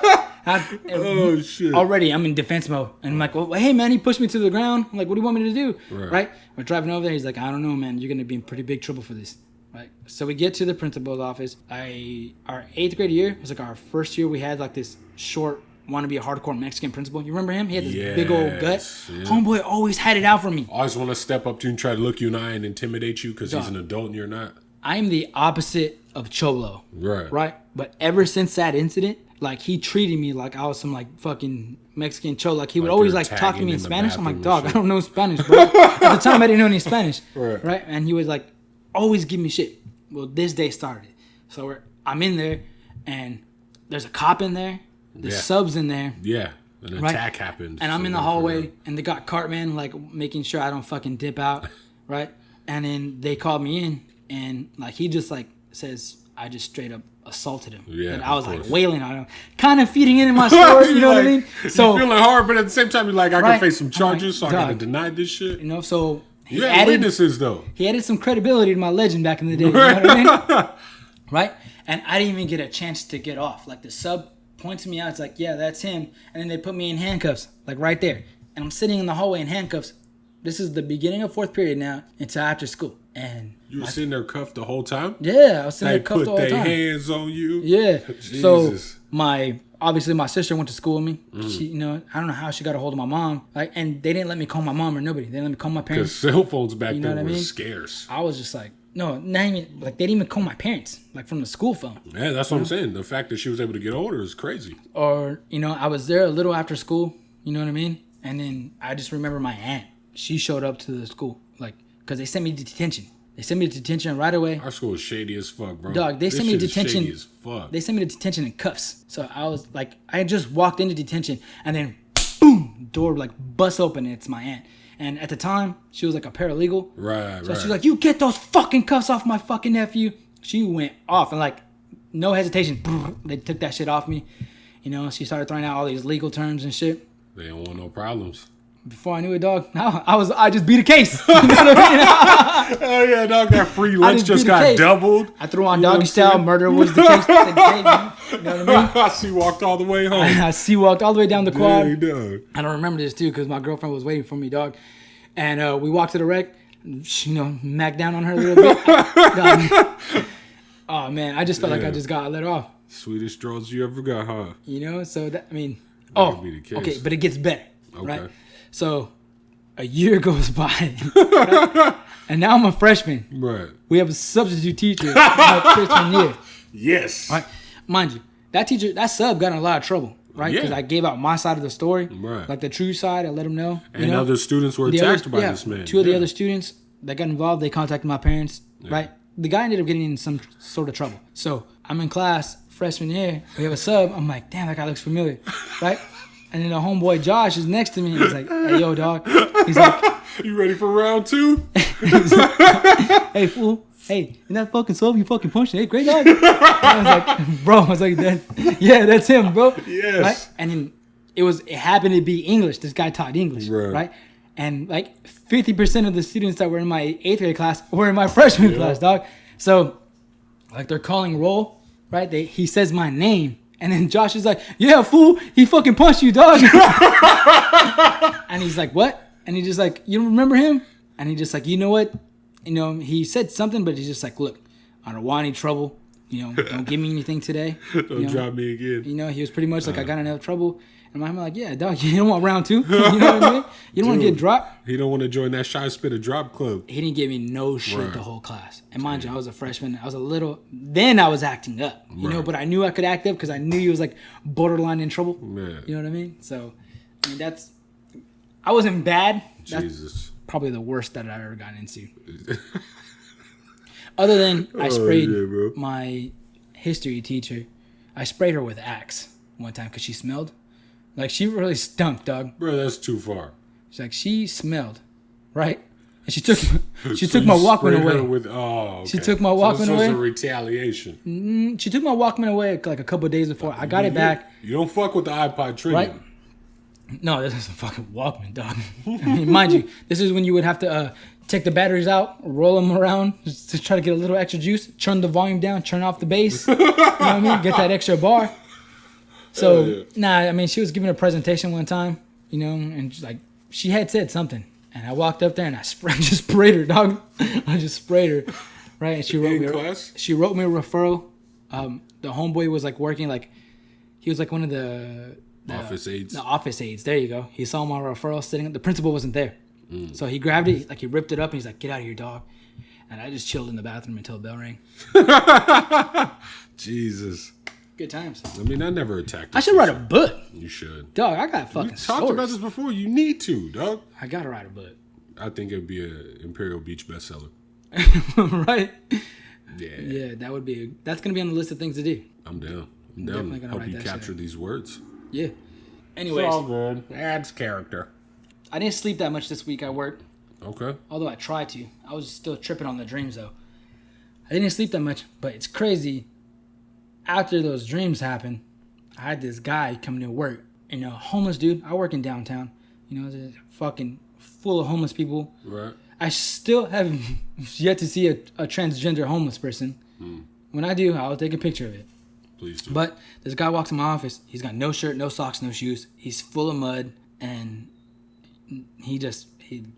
Oh, shit. Already, I'm in defense mode. And I'm like, well, hey, man, he pushed me to the ground. I'm like, what do you want me to do? Right? We're driving over there. He's like, I don't know, man. You're going to be in pretty big trouble for this. Right? So we get to the principal's office. Our 8th grade year was like our first year. We had like this short, want to be a hardcore Mexican principal. You remember him? He had this big old gut. Yeah. Homeboy always had it out for me. Always want to step up to you and try to look you in the eye and intimidate you because he's an adult and you're not. I'm the opposite of Cholo. Right. Right? But ever since that incident, like he treated me like I was some like fucking Mexican Cholo. Like he would always like talk to me in Spanish. I'm like, dog, I don't know Spanish, bro. At the time I didn't know any Spanish. Right? And he was like, always give me shit. Well, this day started. So I'm in there and there's a cop in there. There's subs in there. Yeah. An attack happened. And I'm in the hallway and they got Cartman like making sure I don't fucking dip out. Right? And then they called me in and like he just like says I just straight up assaulted him. Yeah. And I was like wailing on him. Kind of feeding into my story, you know what I mean? So you're feeling hard, but at the same time you're like, I can face some charges, so I gotta deny this shit. You know, so you had witnesses though. He added some credibility to my legend back in the day. You know what I mean? Right? And I didn't even get a chance to get off. Like the sub points me out. It's like, yeah, that's him. And then they put me in handcuffs, like right there. And I'm sitting in the hallway in handcuffs. This is the beginning of 4th period now until after school. And you were sitting there cuffed the whole time? Yeah, I was sitting there cuffed the whole time. They put their hands on you? Yeah. Jesus. So obviously my sister went to school with me. She, you know, I don't know how she got a hold of my mom. Like, and they didn't let me call my mom or nobody. They didn't let me call my parents. Because cell phones back then were scarce. I was just like, no, not even, like they didn't even call my parents, like from the school phone. Yeah, that's what I'm saying. The fact that she was able to get older is crazy. Or, you know, I was there a little after school, you know what I mean? And then I just remember my aunt. She showed up to the school, like, because they sent me to detention. They sent me to detention right away. Our school is shady as fuck, bro. Dog, they sent me to detention. Shady as fuck. They sent me to detention in cuffs. So I was like, I had just walked into detention and then boom, door like busts open and it's my aunt. And at the time, she was like a paralegal. Right. So she's like, you get those fucking cuffs off my fucking nephew. She went off and like, no hesitation. They took that shit off me. You know, she started throwing out all these legal terms and shit. They don't want no problems. Before I knew it, dog, I just beat a case. You know what I mean? Oh yeah, dog, that free lunch just got doubled. I threw on doggy style. Murder was the case. You know what I mean? I see walked all the way home. I see walked all the way down the quad. Yeah, dog. I don't remember this too because my girlfriend was waiting for me, dog. And we walked to the wreck. You know, mac down on her a little bit. Oh man, I just felt like I just got let off. Sweetest straws you ever got, huh? You know, so that I mean, okay, but it gets better, right? So a year goes by, right? And now I'm a freshman. Right. We have a substitute teacher my freshman year. Yes. Right. Mind you, that sub got in a lot of trouble, right? Because I gave out my side of the story, right? Like the true side. I let them know. And other students were attacked by this man. Two of the other students that got involved, they contacted my parents, right? The guy ended up getting in some sort of trouble. So I'm in class, freshman year. We have a sub. I'm like, damn, that guy looks familiar, right? And then the homeboy Josh is next to me. He's like, hey, yo, dog. He's like, you ready for round 2? Hey, fool. Hey, in that fucking sub, you fucking punched it. Hey, great dog. I was like, bro, yeah, that's him, bro. Yes. Right? And then it happened to be English. This guy taught English, right? And like 50% of the students that were in my 8th grade class were in my freshman class, dog. So like they're calling roll, right? He says my name, and then Josh is like, "Yeah, fool, he fucking punched you, dog." And he's like, "What?" And he's just like, "You don't remember him?" And he's just like, "You know what? You know, he said something, but he's just like, look, I don't want any trouble. You know, don't give me anything today. Don't drop me again." You know, he was pretty much like, I got enough trouble. And I'm like, yeah, dog, you don't want round two. You know what I mean? You don't want to get dropped. He don't want to join that Shy Spitter drop club. He didn't give me no shit the whole class. And mind you, I was a freshman. I was acting up, you know, but I knew I could act up because I knew he was like borderline in trouble. Man. You know what I mean? So, I mean, I wasn't bad. Jesus. That's probably the worst that I've ever gotten into. Other than I sprayed my history teacher. I sprayed her with Axe one time because she smelled. Like, she really stunk, dog. Bro, that's too far. She's like, she smelled, right? And she took my Walkman away. Okay. She took my Walkman away. This was a retaliation. She took my Walkman away like a couple of days before. I got it back. You don't fuck with the iPod Trinium. Right? No, this is a fucking Walkman, dog. I mean, mind you, this is when you would have to take the batteries out, roll them around just to try to get a little extra juice, turn the volume down, turn off the bass. You know what I mean? Get that extra bar. So, I mean, she was giving a presentation one time, you know, and just, like, she had said something. And I walked up there and I just sprayed her, dog. I just sprayed her, right? And she wrote me a referral. The homeboy was, like, working, like, he was, like, one of the office aides. The office aides, there you go. He saw my referral sitting, the principal wasn't there. So he grabbed it, like, he ripped it up, and he's like, "Get out of here, dog." And I just chilled in the bathroom until the bell rang. Jesus. Good times. I mean, I never attacked. I should write a book. You should. Dog, I got fucking stories. Talked about this before. You need to, dog. I gotta write a book. I think it'd be an Imperial Beach bestseller. Right? Yeah. Yeah, that's gonna be on the list of things to do. I'm down. I'm down to help you capture these words. Yeah. Anyways. It's all good. Adds character. I didn't sleep that much this week at work. Okay. Although I tried to. I was still tripping on the dreams, though. I didn't sleep that much, but it's crazy. After those dreams happened, I had this guy coming to work. And a homeless dude. I work in downtown. You know, it's fucking full of homeless people. Right. I still have yet to see a transgender homeless person. When I do, I'll take a picture of it. Please do. But this guy walks in my office. He's got no shirt, no socks, no shoes. He's full of mud, and he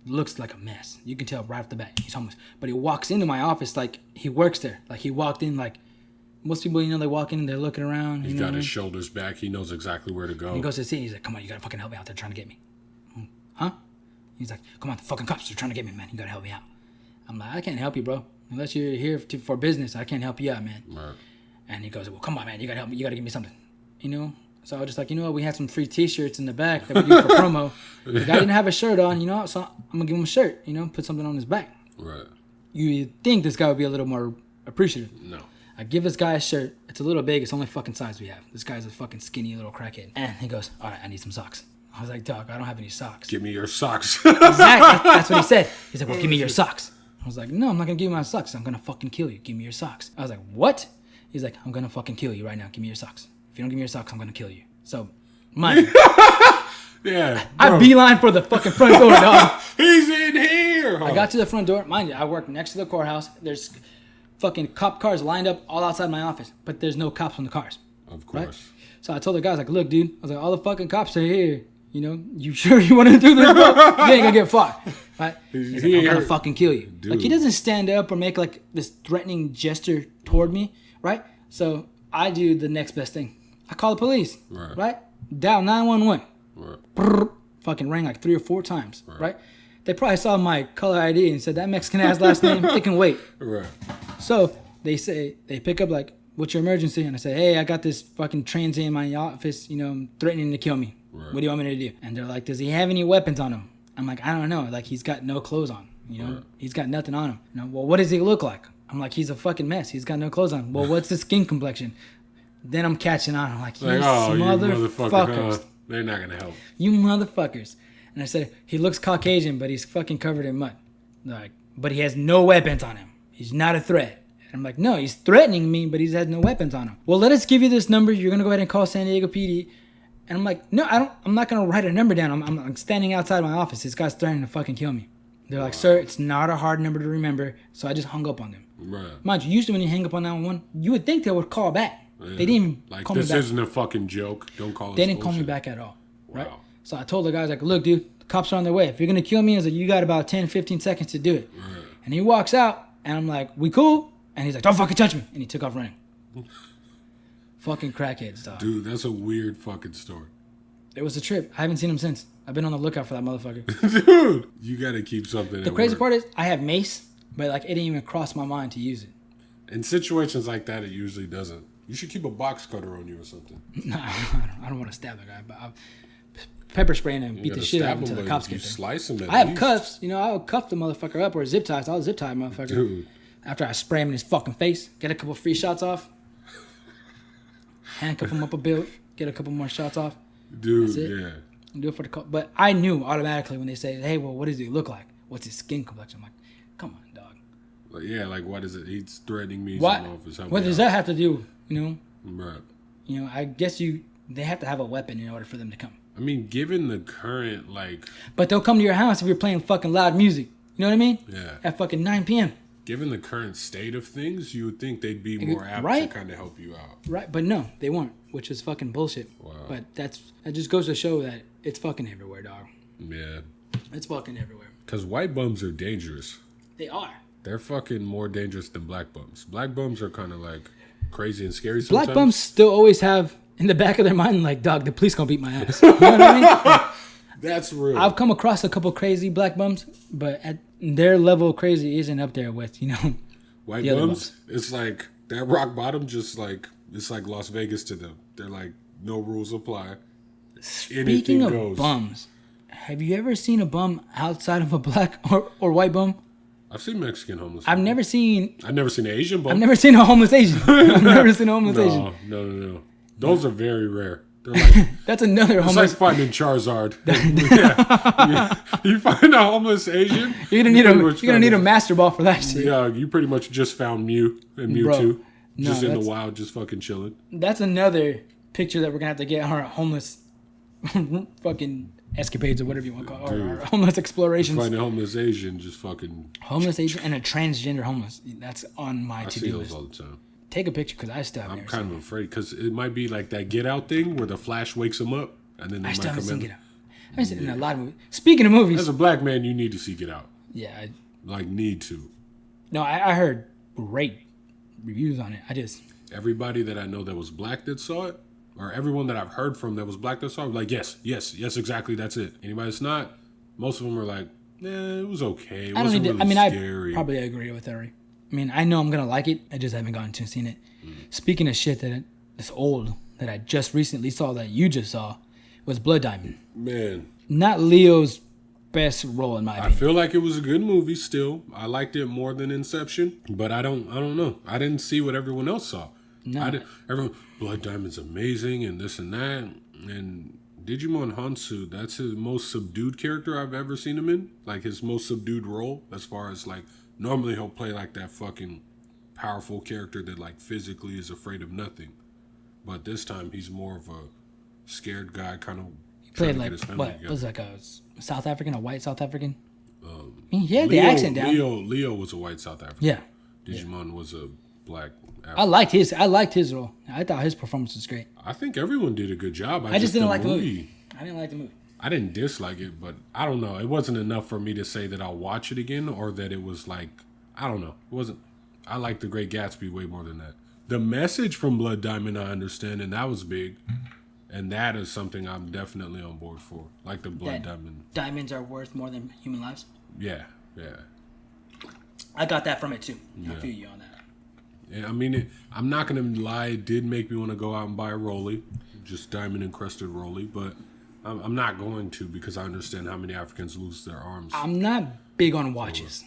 looks like a mess. You can tell right off the bat he's homeless. But he walks into my office like he works there. Like he walked in like most people, you know, they walk in and they're looking around. He's got his shoulders back. He knows exactly where to go. And he goes to the seat. He's like, "Come on, you gotta fucking help me out. They're trying to get me." Huh? He's like, "Come on, the fucking cops are trying to get me, man. You gotta help me out." I'm like, "I can't help you, bro. Unless you're here for business, I can't help you out, man." Right. And he goes, "Well, come on, man. You gotta help me. You gotta give me something." You know? So I was just like, you know what? We had some free T-shirts in the back that we do for promo. The guy didn't have a shirt on, you know? So I'm going to give him a shirt, you know? Put something on his back. Right. You'd think this guy would be a little more appreciative. No. I give this guy a shirt. It's a little big. It's the only fucking size we have. This guy's a fucking skinny little crackhead. And he goes, "All right, I need some socks." I was like, "Dog, I don't have any socks." "Give me your socks." Exactly. That's what he said. He's like, "Well, give me your socks." I was like, "No, I'm not going to give you my socks. I'm going to fucking kill you. Give me your socks." I was like, "What?" He's like, "I'm going to fucking kill you right now. Give me your socks. If you don't give me your socks, I'm going to kill you." So, mind you. Yeah. I beeline for the fucking front door, dog. He's in here. I got to the front door. Mind you, I work next to the courthouse. There's fucking cop cars lined up all outside my office, but there's no cops on the cars. Of course. Right? So I told the guy, I was like, "Look, dude," I was like, "all the fucking cops are here. You know, you sure you want to do this, bro? You ain't gonna get fought." Right? He's like, "I'm gonna fucking kill you." Dude. Like, he doesn't stand up or make like this threatening gesture toward me, right? So I do the next best thing. I call the police, right? Dial 911. Right. Fucking rang like 3 or 4 times, right? They probably saw my color ID and said, "That Mexican ass last name, it can wait." Right. So they pick up like, "What's your emergency?" And I say, "Hey, I got this fucking transient in my office, you know, threatening to kill me. What do you want me to do?" And they're like, "Does he have any weapons on him?" I'm like, "I don't know. Like, he's got no clothes on, you know, he's got nothing on him." You know, "Well, what does he look like?" I'm like, "He's a fucking mess. He's got no clothes on." "Well, what's his skin complexion?" Then I'm catching on. I'm like, "You motherfuckers. They're not going to help. You motherfuckers." And I said, "He looks Caucasian, but he's fucking covered in mud." They're like, "But he has no weapons on him. He's not a threat." And I'm like, "No, he's threatening me, but he has no weapons on him." "Well, let us give you this number. You're going to go ahead and call San Diego PD. And I'm like, "No, I'm not going to write a number down. I'm standing outside my office. This guy's threatening to fucking kill me." They're like, "Sir, it's not a hard number to remember." So I just hung up on them. Right. Mind you, usually when you hang up on 911, you would think they would call back. Yeah. They didn't even like, call me back. This isn't a fucking joke. Don't call us. They didn't call me back at all. Right? Wow. So I told the guys, like, look, dude, the cops are on their way. If you're going to kill me, I was like, you got about 10, 15 seconds to do it. Right. And he walks out, and I'm like, we cool? And he's like, don't fucking touch me. And he took off running. Fucking crackheads, dog. Dude, that's a weird fucking story. It was a trip. I haven't seen him since. I've been on the lookout for that motherfucker. Dude, you got to keep something. The crazy part is, I have mace, but like it didn't even cross my mind to use it. In situations like that, it usually doesn't. You should keep a box cutter on you or something. No, I don't want to stab the guy, but I'll pepper spray him and beat the shit out of him until the cops get there. Slice him I have cuffs. You know, I'll cuff the motherfucker up or zip ties. I'll zip tie the motherfucker. Dude. After I spray him in his fucking face, get a couple free shots off. Handcuff him up a bit, get a couple more shots off. Dude, yeah. Do it for the call. But I knew automatically when they say, hey, well, what does he look like? What's his skin complexion? I'm like, come on, dog. Like, yeah, like what is it? He's threatening me. What does that have to do? You know? Right. You know, I guess they have to have a weapon in order for them to come. I mean, given the current, But they'll come to your house if you're playing fucking loud music. You know what I mean? Yeah. At fucking 9 p.m. Given the current state of things, you would think they'd be more apt to kind of help you out. Right, but no, they weren't, which is fucking bullshit. Wow. But that just goes to show that it's fucking everywhere, dog. Yeah. It's fucking everywhere. Because white bums are dangerous. They are. They're fucking more dangerous than black bums. Black bums are kind of like crazy and scary sometimes. Black bums still always have in the back of their mind, like, dog, the police gonna beat my ass. You know what I mean? Like, that's real. I've come across a couple crazy black bums, but at their level of crazy isn't up there with, you know, white bums. It's like that rock bottom, just like it's like Las Vegas to them. They're like, no rules apply. Speaking of bums, have you ever seen a bum outside of a black or white bum? I've seen Mexican homeless. I've never seen an Asian bum. I've never seen a homeless Asian. Asian. No. Those are very rare. They're like, that's another homeless. It's like finding Charizard. Yeah. You find a homeless Asian. You're gonna need a master ball for that shit. Yeah, you pretty much just found Mew and Mewtwo, just in the wild, just fucking chilling. That's another picture that we're gonna have to get our homeless fucking escapades or whatever you want to call it, or our homeless explorations. Find a homeless Asian, just fucking homeless Asian and a transgender homeless. That's on my to-do list. I see those all the time. Take a picture because I still haven't. I'm kind of afraid because it might be like that Get Out thing where the Flash wakes him up and then they might come in. Get Out. I've seen it in a lot of movies. Speaking of movies, as a black man, you need to see Get Out. Yeah, need to. No, I heard great reviews on it. Everybody that I know that was black that saw it, or everyone that I've heard from that was black that saw it, like yes, exactly, that's it. Anybody that's not, most of them are like, it was okay. It wasn't really scary. I probably agree with that. I mean, I know I'm going to like it. I just haven't gotten to seen it. Speaking of shit that's old, that I just recently saw that you just saw, was Blood Diamond. Man. Not Leo's best role, in my opinion. I feel like it was a good movie still. I liked it more than Inception, but I don't know. I didn't see what everyone else saw. No. Everyone, Blood Diamond's amazing and this and that. And Digimon Hansu, that's his most subdued character I've ever seen him in. Like his most subdued role as far as like, normally he'll play like that fucking powerful character that like physically is afraid of nothing. But this time he's more of a scared guy kind of played like, what, was like a South African, a white South African? He had the accent down. Leo was a white South African. Yeah. Digimon was a black African. I liked his role. I thought his performance was great. I think everyone did a good job. I just didn't like the movie. I didn't like the movie. I didn't dislike it, but I don't know. It wasn't enough for me to say that I'll watch it again or that it was like, I don't know. It wasn't. I like The Great Gatsby way more than that. The message from Blood Diamond, I understand, and that was big. And that is something I'm definitely on board for. Like the Blood Diamond. Diamonds are worth more than human lives? Yeah. I got that from it too. I feel you on that. Yeah, I mean, I'm not going to lie. It did make me want to go out and buy a Rolly. Just diamond encrusted Rolly. But I'm not going to because I understand how many Africans lose their arms. I'm not big on watches.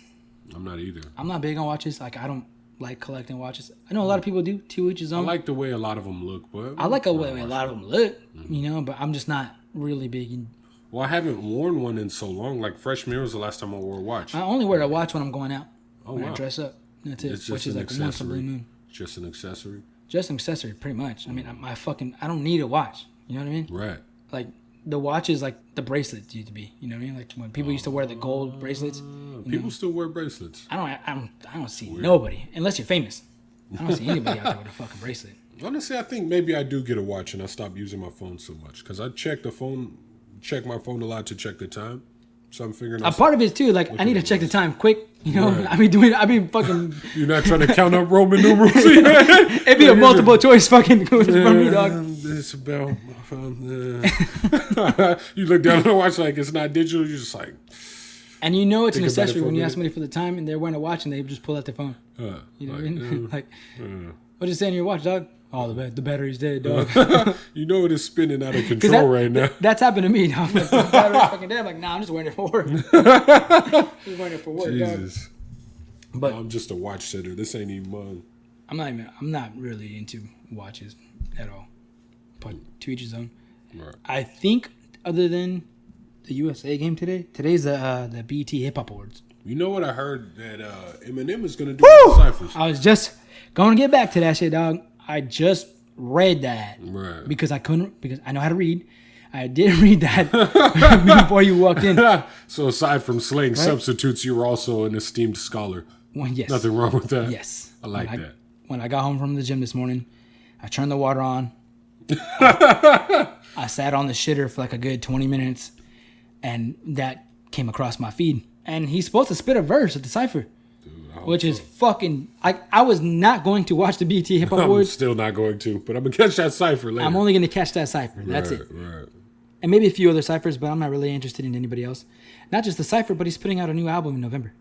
I'm not either. I'm not big on watches. Like, I don't like collecting watches. I know a lot of people do. To each his own. I like the way a lot of them look. But I like the way a lot of them look, you know, but I'm just not really big in... Well, I haven't worn one in so long. Like, freshman was the last time I wore a watch. I only wear a watch when I'm going out. When wow. I dress up. That's it. It's just which is like once a blue moon. Just an accessory? Just an accessory, pretty much. I mean, I don't need a watch. You know what I mean? Right. Like, the watches like the bracelets used to be. You know what I mean? Like when people used to wear the gold bracelets. People still wear bracelets. I don't see nobody unless you're famous. I don't see anybody out there with a fucking bracelet. Honestly, I think maybe I do get a watch and I stop using my phone so much because I check my phone a lot to check the time. So I'm figuring out. A part of it too, like I need to check the time quick. You know, right. I mean, fucking. You're not trying to count up Roman numerals. It'd be a multiple choice fucking from me, dog. It's about. You look down on the watch like it's not digital. You're just like. And you know it's an accessory when you ask somebody for the time and they're wearing a watch and they just pull out their phone. You know what I mean? Like, what's it saying in your watch, dog? Oh, the battery's dead, dog. You know it is spinning out of control right now. That's happened to me. Dog. Like, the battery's fucking dead. I'm like, nah, I'm just wearing it for work. Just wearing it for work, Jesus. Dog. But I'm just a watch setter. This ain't even mine. I'm not really into watches at all. But to each his own. Right. I think other than the USA game today's the BET Hip Hop Awards. You know what I heard that Eminem is going to do with the ciphers? I was just going to get back to that shit, dog. I just read that because I know how to read. I did read that before you walked in. So aside from slaying substitutes, you were also an esteemed scholar. Well, yes. Nothing wrong with that. Yes. I like that. When I got home from the gym this morning, I turned the water on. I sat on the shitter for like a good 20 minutes, and that came across my feed. And he's supposed to spit a verse at the Cypher. Which is fucking... I was not going to watch the BET Hip Hop Awards. I'm still not going to, but I'm going to catch that cypher later. I'm only going to catch that cypher. That's it. Right. And maybe a few other ciphers, but I'm not really interested in anybody else. Not just the cypher, but he's putting out a new album in November.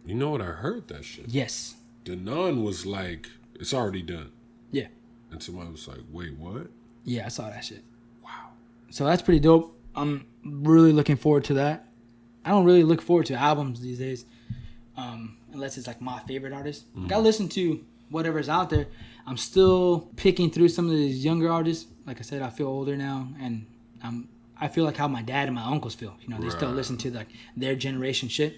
You know what? I heard that shit. Yes. Danon was like, it's already done. Yeah. And somebody was like, wait, what? Yeah, I saw that shit. Wow. So that's pretty dope. I'm really looking forward to that. I don't really look forward to albums these days. Unless it's like my favorite artist. Like I listen to whatever's out there. I'm still picking through some of these younger artists. Like I said, I feel older now, and I feel like how my dad and my uncles feel. You know, they still listen to like their generation shit.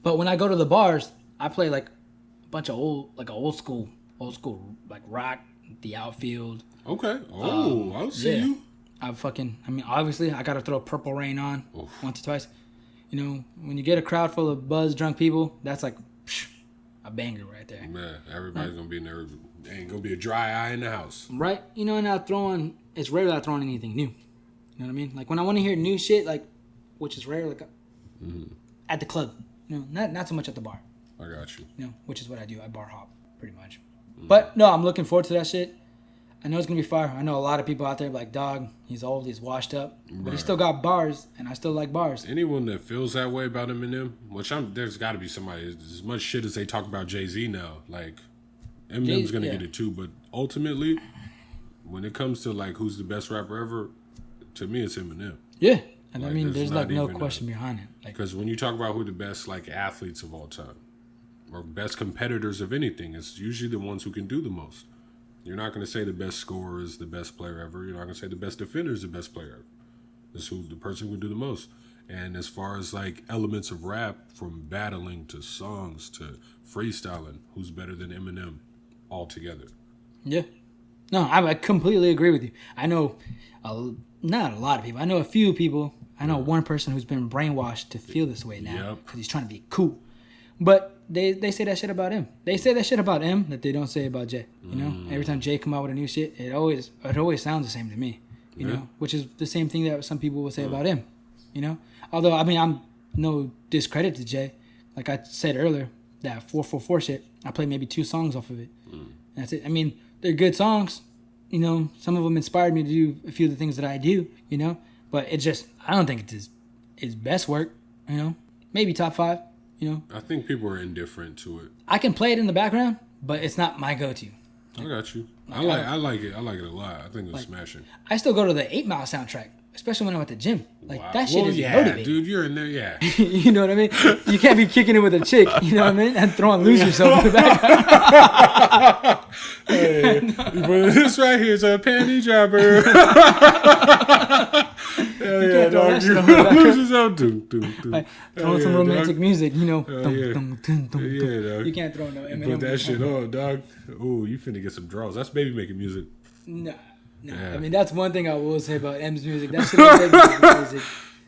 But when I go to the bars, I play like a bunch of old school like rock, The Outfield. Okay. Oh, I'll see you. Obviously, I gotta throw Purple Rain on once or twice. You know, when you get a crowd full of buzz drunk people, that's like a banger right there. Man, everybody's gonna be in there. There ain't gonna be a dry eye in the house. Right? You know, and it's rare that I throw on anything new. You know what I mean? Like when I want to hear new shit, like, which is rare, like at the club. You know, not so much at the bar. I got you. You know, which is what I do. I bar hop pretty much. But no, I'm looking forward to that shit. I know it's gonna be fire. I know a lot of people out there like, dog, he's old, he's washed up, but he still got bars, and I still like bars. Anyone that feels that way about Eminem, there's got to be somebody. As much shit as they talk about Jay-Z now, like Eminem's gonna get it too. But ultimately, when it comes to like who's the best rapper ever, to me it's Eminem. Yeah, and like, I mean, there's like no question behind it. Because when you talk about who the best like athletes of all time, or best competitors of anything, it's usually the ones who can do the most. You're not going to say the best scorer is the best player ever. You're not going to say the best defender is the best player ever. It's the person who can do the most. And as far as like elements of rap, from battling to songs to freestyling, who's better than Eminem altogether? Yeah. No, I completely agree with you. I know not a lot of people. I know a few people. I know one person who's been brainwashed to feel this way now because he's trying to be cool. But they say that shit about him. They say that shit about him that they don't say about Jay. You know, every time Jay come out with a new shit, it always sounds the same to me. You know, which is the same thing that some people will say about him. You know, although I mean I'm no discredit to Jay. Like I said earlier, that 444 shit, I played maybe 2 songs off of it. That's it. I mean, they're good songs. You know, some of them inspired me to do a few of the things that I do. You know, but it's just I don't think it's his best work. You know, maybe top 5. You know, I think people are indifferent to it. I can play it in the background, but it's not my go-to. I got you. I like it. I like it a lot. I think it's smashing. I still go to the 8 Mile soundtrack, especially when I'm at the gym. Like that shit is motivating. Dude, you're in there, yeah. You know what I mean? You can't be kicking it with a chick. You know what I mean? And throwing lose yourself in the background. Hey, this right here is a panty dropper. Hell yeah, dog. You lose yourself. Like, throwing some romantic music, you know. Yeah, dog. You can't throw no Eminem. Put that shit on, dog. Ooh, you finna get some draws. That's baby making music. Nah. No, Yeah. I mean that's one thing I will say about M's music. That shit ain't like music.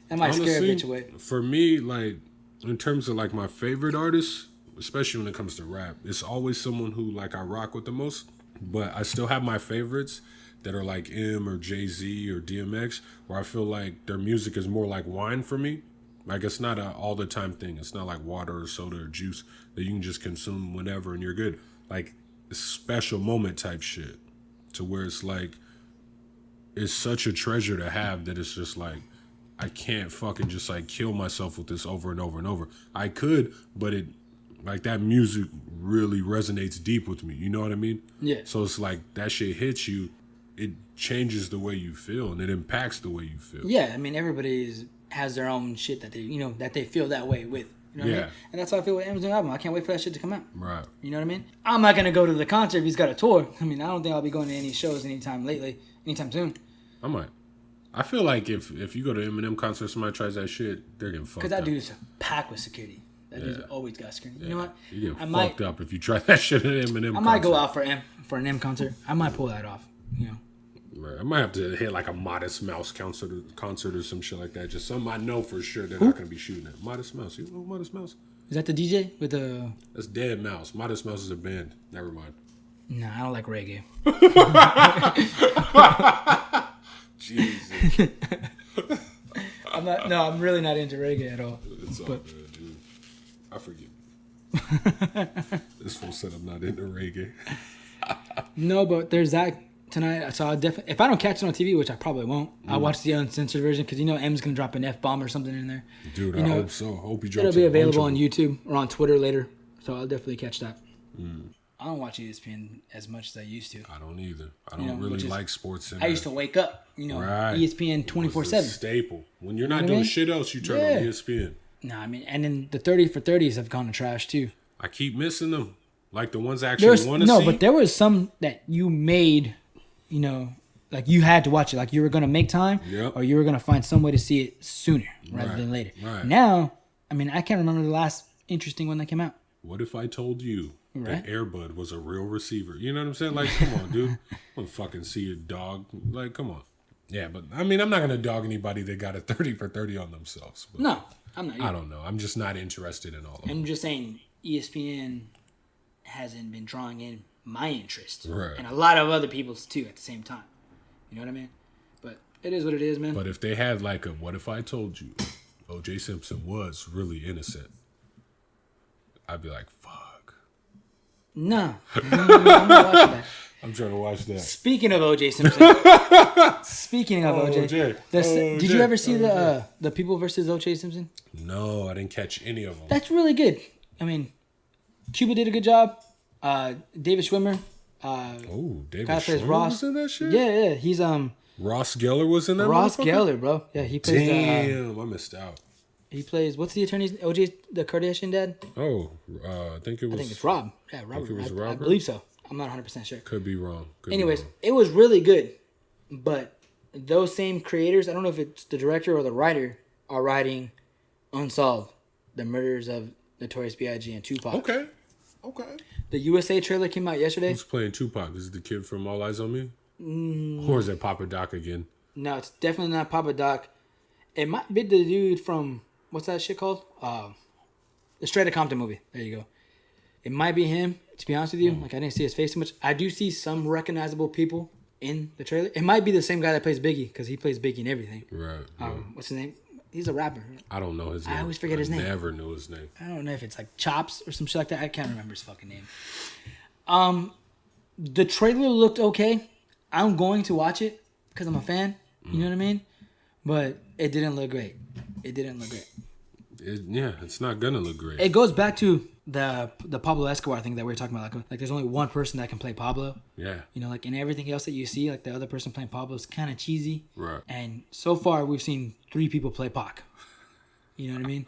That might scare a bitch away. For me, like in terms of like my favorite artists, especially when it comes to rap, it's always someone who like I rock with the most. But I still have my favorites that are like M or Jay-Z or DMX, where I feel like their music is more like wine for me. Like it's not a all the time thing. It's not like water or soda or juice that you can just consume whenever and you're good. Like it's special moment type shit, to where it's like it's such a treasure to have that it's just like I can't fucking just like kill myself with this over and over and over. I could, but it like that music really resonates deep with me. You know what I mean? Yeah. So it's like that shit hits you, it changes the way you feel and it impacts the way you feel. Yeah, I mean everybody has their own shit that they that they feel that way with. You know what I mean? And that's how I feel with M's new album. I can't wait for that shit to come out. Right. You know what I mean? I'm not gonna go to the concert if he's got a tour. I mean, I don't think I'll be going to any shows anytime soon. I might. I feel like if you go to Eminem concert, somebody tries that shit, they're getting fucked up. Because that dude's packed with security. That dude's always got security. You know what? You get fucked up if you try that shit at Eminem concert. I might go out for an M concert. I might pull that off. You know. Right. I might have to hit like a Modest Mouse concert or some shit like that. Just something I know for sure they're not going to be shooting at. Modest Mouse. You know Modest Mouse? Is that the DJ with the... That's Dead Mouse. Modest Mouse is a band. Never mind. Nah, I don't like reggae. Jesus. I'm really not into reggae at all. It's all good, dude. I forget. This fool said I'm not into reggae. No, but there's that tonight. So I'll definitely, if I don't catch it on TV, which I probably won't, I'll watch the uncensored version because M's gonna drop an F-bomb or something in there. Dude, I hope so. I hope he drops. It'll be available on YouTube or on Twitter later, so I'll definitely catch that. I don't watch ESPN as much as I used to. I don't either. I don't really like sports center. I used to wake up, right. ESPN 24/7. Staple. When you're not doing shit else, you turn on ESPN. Nah, I mean, and then the 30 for 30s have gone to trash too. I keep missing them. Like the ones I actually want to see. No, but there was some that you made, like you had to watch it. Like you were going to make time or you were going to find some way to see it sooner rather than later. Right. Now, I mean, I can't remember the last interesting one that came out. What if I told you that Air Bud was a real receiver? You know what I'm saying? Like, come on, dude. I don't fucking see a dog. Like, come on. Yeah, but I mean, I'm not going to dog anybody that got a 30 for 30 on themselves. But no, I'm not. I don't know. I'm just not interested in all of them. I'm just saying ESPN hasn't been drawing in my interest. Right. And a lot of other people's too at the same time. You know what I mean? But it is what it is, man. But if they had like a what if I told you O.J. Simpson was really innocent, I'd be like, fuck. No. I'm not watching that. I'm trying to watch that. Speaking of O.J. Simpson. Speaking of O.J. Did you ever see the People versus O.J. Simpson? No, I didn't catch any of them. That's really good. I mean, Cuba did a good job. David Schwimmer. David plays Schwimmer Ross. was in that shit? Yeah. He's Ross Geller was in that. Ross Geller, bro. Yeah, he plays. Damn, I missed out. He plays. What's the attorney's? O.J. the Kardashian dad. I think it's Rob. Yeah, Robert. I believe so. I'm not 100% sure. Could be wrong. Anyways, it was really good, but those same creators, I don't know if it's the director or the writer, are writing Unsolved: The Murders of Notorious B.I.G. and Tupac. Okay. The USA trailer came out yesterday. Who's playing Tupac? Is it the kid from All Eyes on Me? Or is it Papa Doc again? No, it's definitely not Papa Doc. It might be the dude from, what's that shit called? The Straight Outta Compton movie. There you go. It might be him, to be honest with you. Like, I didn't see his face too much. I do see some recognizable people in the trailer. It might be the same guy that plays Biggie, because he plays Biggie in everything. Right. What's his name? He's a rapper. I don't know his name. I always forget his name. I never knew his name. I don't know if it's like Chops or some shit like that. I can't remember his fucking name. The trailer looked okay. I'm going to watch it because I'm a fan. You know what I mean? But it didn't look great. It's not gonna look great. It goes back to the Pablo Escobar thing that we were talking about. Like there's only one person that can play Pablo. Yeah. Like in everything else that you see, like the other person playing Pablo is kind of cheesy. Right. And so far we've seen 3 people play Pac. You know what I mean?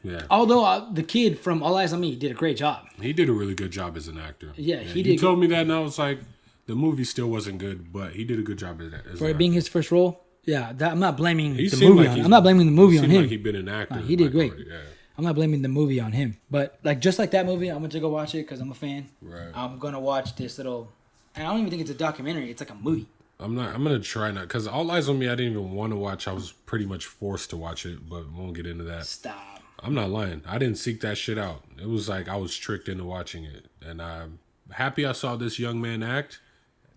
Yeah. Although the kid from All Eyes on Me did a great job. He did a really good job as an actor. Yeah, he did. You told me that, and I was like, the movie still wasn't good, but he did a good job as that. For it being his first role, yeah. I'm not blaming the movie on him. I'm not blaming the movie on him. Like he'd been an actor. He did great. Already, yeah. I'm not blaming the movie on him. But just like that movie, I went to go watch it because I'm a fan. Right. I'm gonna watch this little And I don't even think it's a documentary. It's like a movie. I'm gonna try not, because All Eyes on Me I didn't even want to watch. I was pretty much forced to watch it, but won't get into that. Stop. I'm not lying. I didn't seek that shit out. It was like I was tricked into watching it, and I'm happy I saw this young man act.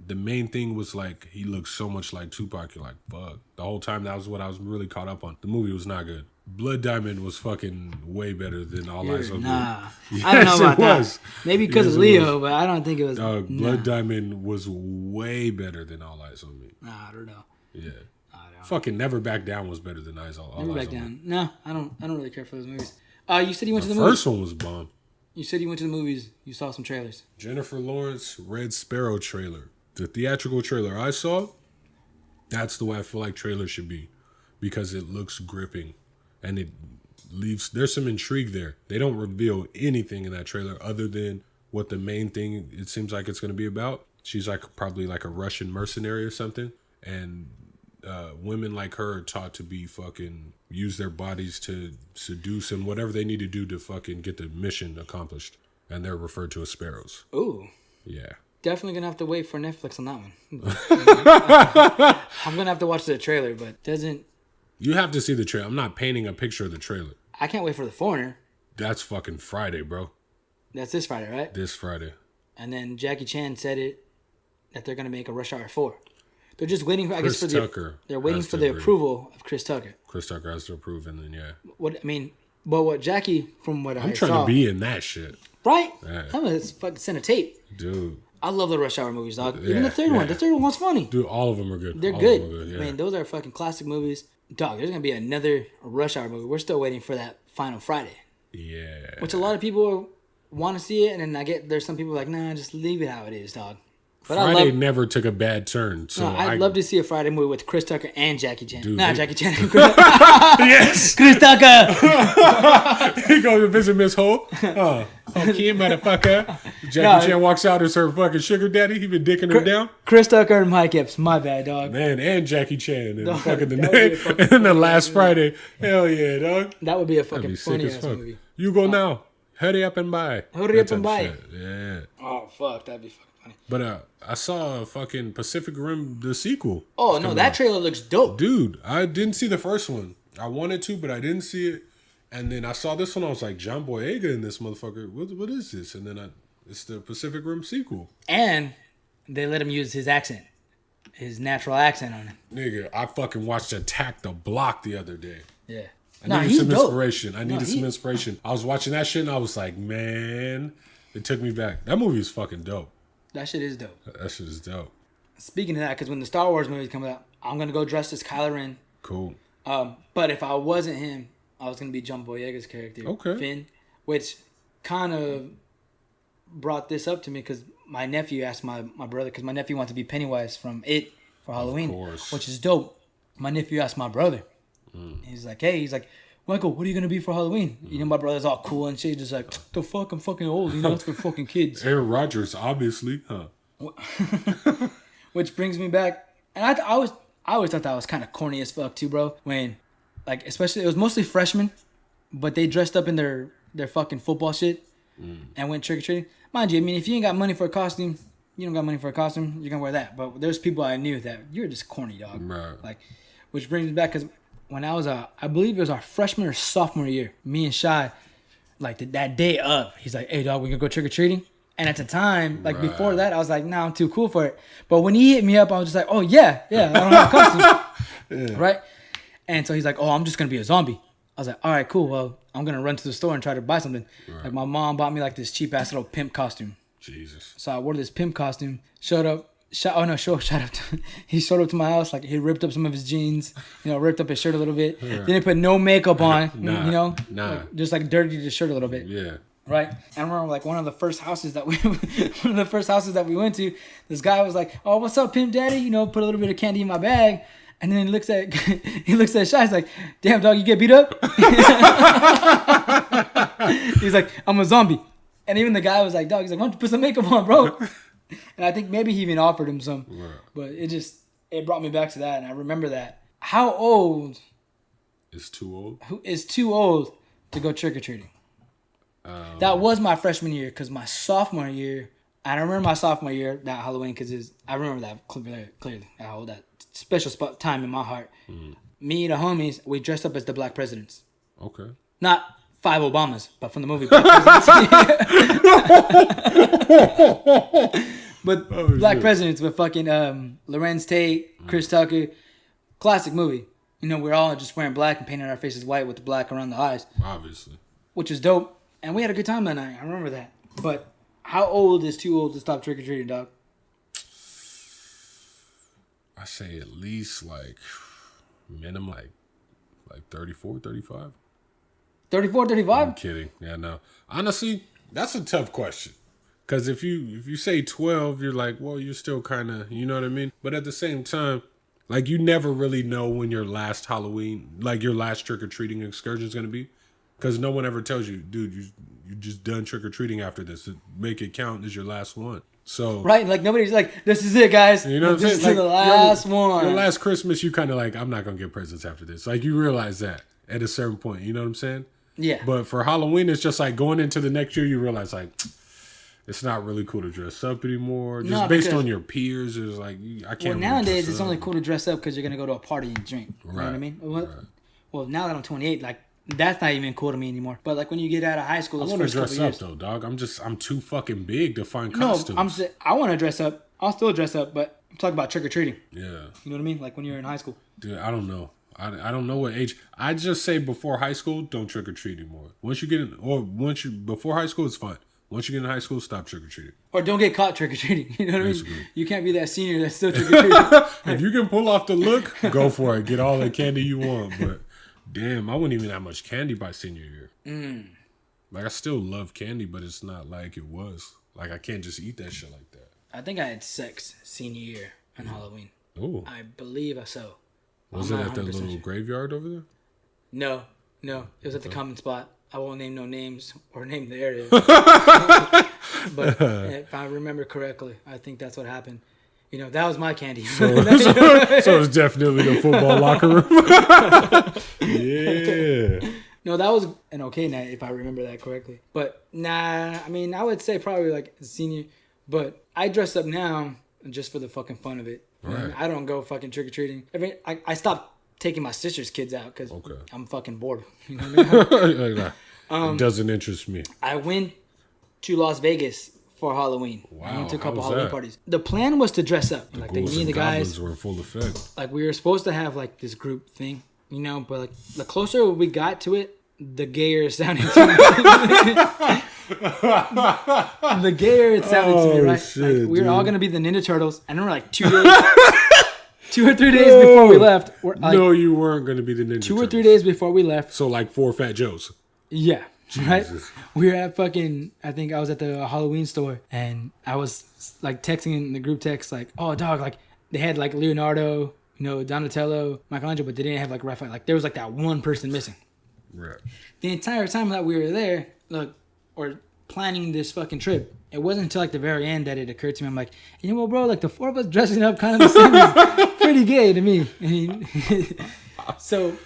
The main thing was like he looked so much like Tupac. You're like, fuck. The whole time that was what I was really caught up on. The movie was not good. Blood Diamond was fucking way better than All Eyes on Me. Yes, I don't know about that. Maybe because of Leo, but I don't think it was. Blood Diamond was way better than All Eyes on Me. Nah, I don't know. Yeah. Fucking Never Back Down was better than Never Back Down. No, I don't really care for those movies. You said you went to the movies. The first one was bomb. You said you went to the movies. You saw some trailers. Jennifer Lawrence Red Sparrow trailer. The theatrical trailer I saw, that's the way I feel like trailers should be, because it looks gripping and it leaves. There's some intrigue there. They don't reveal anything in that trailer other than what the main thing it seems like it's going to be about. She's like probably like a Russian mercenary or something, and women like her are taught to be fucking use their bodies to seduce and whatever they need to do to fucking get the mission accomplished, and they're referred to as sparrows. Ooh. Yeah. Definitely gonna have to wait for Netflix on that one. I'm gonna have to watch the trailer, but doesn't. You have to see the trailer. I'm not painting a picture of the trailer. I can't wait for The Foreigner. That's fucking Friday, bro. That's this Friday, right? This Friday. And then Jackie Chan said that they're gonna make a Rush Hour 4. They're just waiting for. Chris Tucker. They're waiting for the approval of Chris Tucker. Chris Tucker has to approve, and then What Jackie, from what I saw, I'm trying to be in that shit. Right? Yeah. I'm gonna fucking send a tape, dude. I love the Rush Hour movies, dog. Even the third one. The third one was funny. Dude, all of them are good. They're good. Yeah. I mean, those are fucking classic movies. Dog, there's going to be another Rush Hour movie. We're still waiting for that final Friday. Yeah. Which a lot of people want to see it, and then there's some people like, nah, just leave it how it is, dog. But Friday never took a bad turn. So I'd love to see a Friday movie with Chris Tucker and Jackie Chan. Dude, Jackie Chan. Yes. Chris Tucker. He goes to visit Miss Hope. Okay, motherfucker. Jackie Chan walks out as her fucking sugar daddy. He been dicking her down. Chris Tucker and Mike Epps. My bad, dog. Man, and Jackie Chan. And fucking the last Friday. Hell yeah, dog. That would be a fucking funny ass movie. You go now. Hurry up and buy. Hurry up and buy. Yeah. Oh, fuck. That'd be fucking funny. But I saw fucking Pacific Rim, the sequel. Oh, no. That trailer looks dope. Dude, I didn't see the first one. I wanted to, but I didn't see it. And then I saw this one. I was like, John Boyega in this motherfucker. What is this? And then it's the Pacific Rim sequel. And they let him use his accent. His natural accent on it. Nigga, I fucking watched Attack the Block the other day. Yeah. I needed some inspiration. I needed some inspiration. I was watching that shit and I was like, man, it took me back. That movie is fucking dope. That shit is dope. That shit is dope. Speaking of that, because when the Star Wars movies come out, I'm going to go dressed as Kylo Ren. Cool. But if I wasn't him, I was going to be John Boyega's character. Okay. Finn. Which kind of brought this up to me because my nephew asked my brother, because my nephew wants to be Pennywise from It for Halloween. Of course. Which is dope. My nephew asked my brother. He's like, Michael, what are you going to be for Halloween? You know, my brother's all cool and shit. Just like, the fuck, I'm fucking old. You know, it's for fucking kids. Aaron Rodgers, obviously. Huh. Which brings me back. And I always thought that was kind of corny as fuck too, bro. When, like, especially, it was mostly freshmen, but they dressed up in their fucking football shit and went trick-or-treating. Mind you, I mean, if you ain't got money for a costume, you don't got money for a costume, you're going to wear that. But there's people I knew that, you're just corny, dog. Right. Like, which brings me back, because when I was, I believe it was our freshman or sophomore year, me and Shy, like, that day up, he's like, hey, dog, we gonna go trick-or-treating? And at the time, like, before that, I was like, nah, I'm too cool for it. But when he hit me up, I was just like, oh, yeah, I don't have a costume. Right? And so he's like, oh, I'm just gonna be a zombie. I was like, all right, cool. Well, I'm gonna run to the store and try to buy something. Right. Like, my mom bought me, like, this cheap-ass little pimp costume. Jesus. So I wore this pimp costume, he showed up to my house, like, he ripped up some of his jeans, ripped up his shirt a little bit. Yeah. Then he put no makeup on, like, just like dirtied his shirt a little bit. Yeah. Right? And I remember, like, one of the first houses that we went to, this guy was like, oh, what's up, pimp daddy? Put a little bit of candy in my bag. And then he looks at Shy, he's like, damn, dog, you get beat up? He's like, I'm a zombie. And even the guy was like, dog, he's like, why don't you put some makeup on, bro? And I think maybe he even offered him some. Right. But it brought me back to that. And I remember that. How old is too old? Who is too old to go trick-or-treating? That was my freshman year, because my sophomore year, I remember my sophomore year, that Halloween, because I remember that clearly. I hold that special spot time in my heart. Me and the homies, we dressed up as the Black Presidents. Okay. Not 5 Obamas, but from the movie Black Presidents. But Black Presidents with fucking Lorenz Tate, Chris Tucker. Classic movie. You know, we're all just wearing black and painting our faces white with the black around the eyes. Obviously. Which is dope. And we had a good time that night. I remember that. But how old is too old to stop trick-or-treating, dog? I say at least like minimum like 34, 35. 34, 35? I'm kidding. Yeah, no. Honestly, that's a tough question. Because if you say 12, you're like, well, you're still kind of, you know what I mean? But at the same time, like, you never really know when your last Halloween, like your last trick-or-treating excursion is going to be. Because no one ever tells you, dude, you just done trick-or-treating after this. Make it count as your last one. So right, like nobody's like, this is it, guys. You know what I'm saying? This is the last one. Your last Christmas, you kind of like, I'm not going to get presents after this. Like, you realize that at a certain point. You know what I'm saying? Yeah. But for Halloween, it's just like going into the next year, you realize like it's not really cool to dress up anymore. Just based on your peers, it's like I can't. Well, nowadays it's only cool to dress up because you're gonna go to a party and drink. You know what I mean? Right. Well, now that I'm 28, like that's not even cool to me anymore. But like when you get out of high school, I want to dress up though, dog. I'm too fucking big to find costumes. No, I want to dress up. I'll still dress up, but I'm talking about trick or treating. Yeah. You know what I mean? Like when you're in high school. Dude, I don't know. I don't know what age. I just say before high school, don't trick or treat anymore. Before high school, it's fine. Once you get in high school, stop trick or treating. Or don't get caught trick or treating. You know what I mean? You can't be that senior that's still trick or treating. If you can pull off the look, go for it. Get all the candy you want. But damn, I wouldn't even have much candy by senior year. Like I still love candy, but it's not like it was. Like I can't just eat that shit like that. I think I had sex senior year on Halloween. Oh, I believe so. Was it at that little graveyard over there? No. It was at the common spot. I won't name no names or name the area. But if I remember correctly, I think that's what happened. You know, that was my candy. So it's definitely the football locker room. Yeah. No, that was an okay night if I remember that correctly. But nah, I mean, I would say probably like senior. But I dress up now just for the fucking fun of it. Right. I don't go fucking trick-or-treating. I stopped taking my sister's kids out because I'm fucking bored. You know what I mean? It doesn't interest me. I went to Las Vegas for Halloween. Wow, I went to a couple how was Halloween that? parties. The plan was to dress up. Like me and the guys were in full effect. Like we were supposed to have like this group thing, you know, but like the closer we got to it, the gayer it sounded to me. The gayer it sounded to me, right? Shit, like, we were all gonna be the Ninja Turtles, and then we're like 2 or 3 days before we left. No, you weren't gonna be the Ninja Turtles. 2 or 3 days before we left. So like 4 Fat Joes. Yeah. Right? We were at I think I was at the Halloween store, and I was like texting in the group text like, oh dog, like they had like Leonardo, you know, Donatello, Michelangelo, but they didn't have like Raphael. Like there was like that one person missing. Right. The entire time that we were there, or planning this fucking trip, it wasn't until like the very end that it occurred to me. I'm like, you know what, bro? Like the 4 of us dressing up kind of the same is pretty gay to me. I mean, so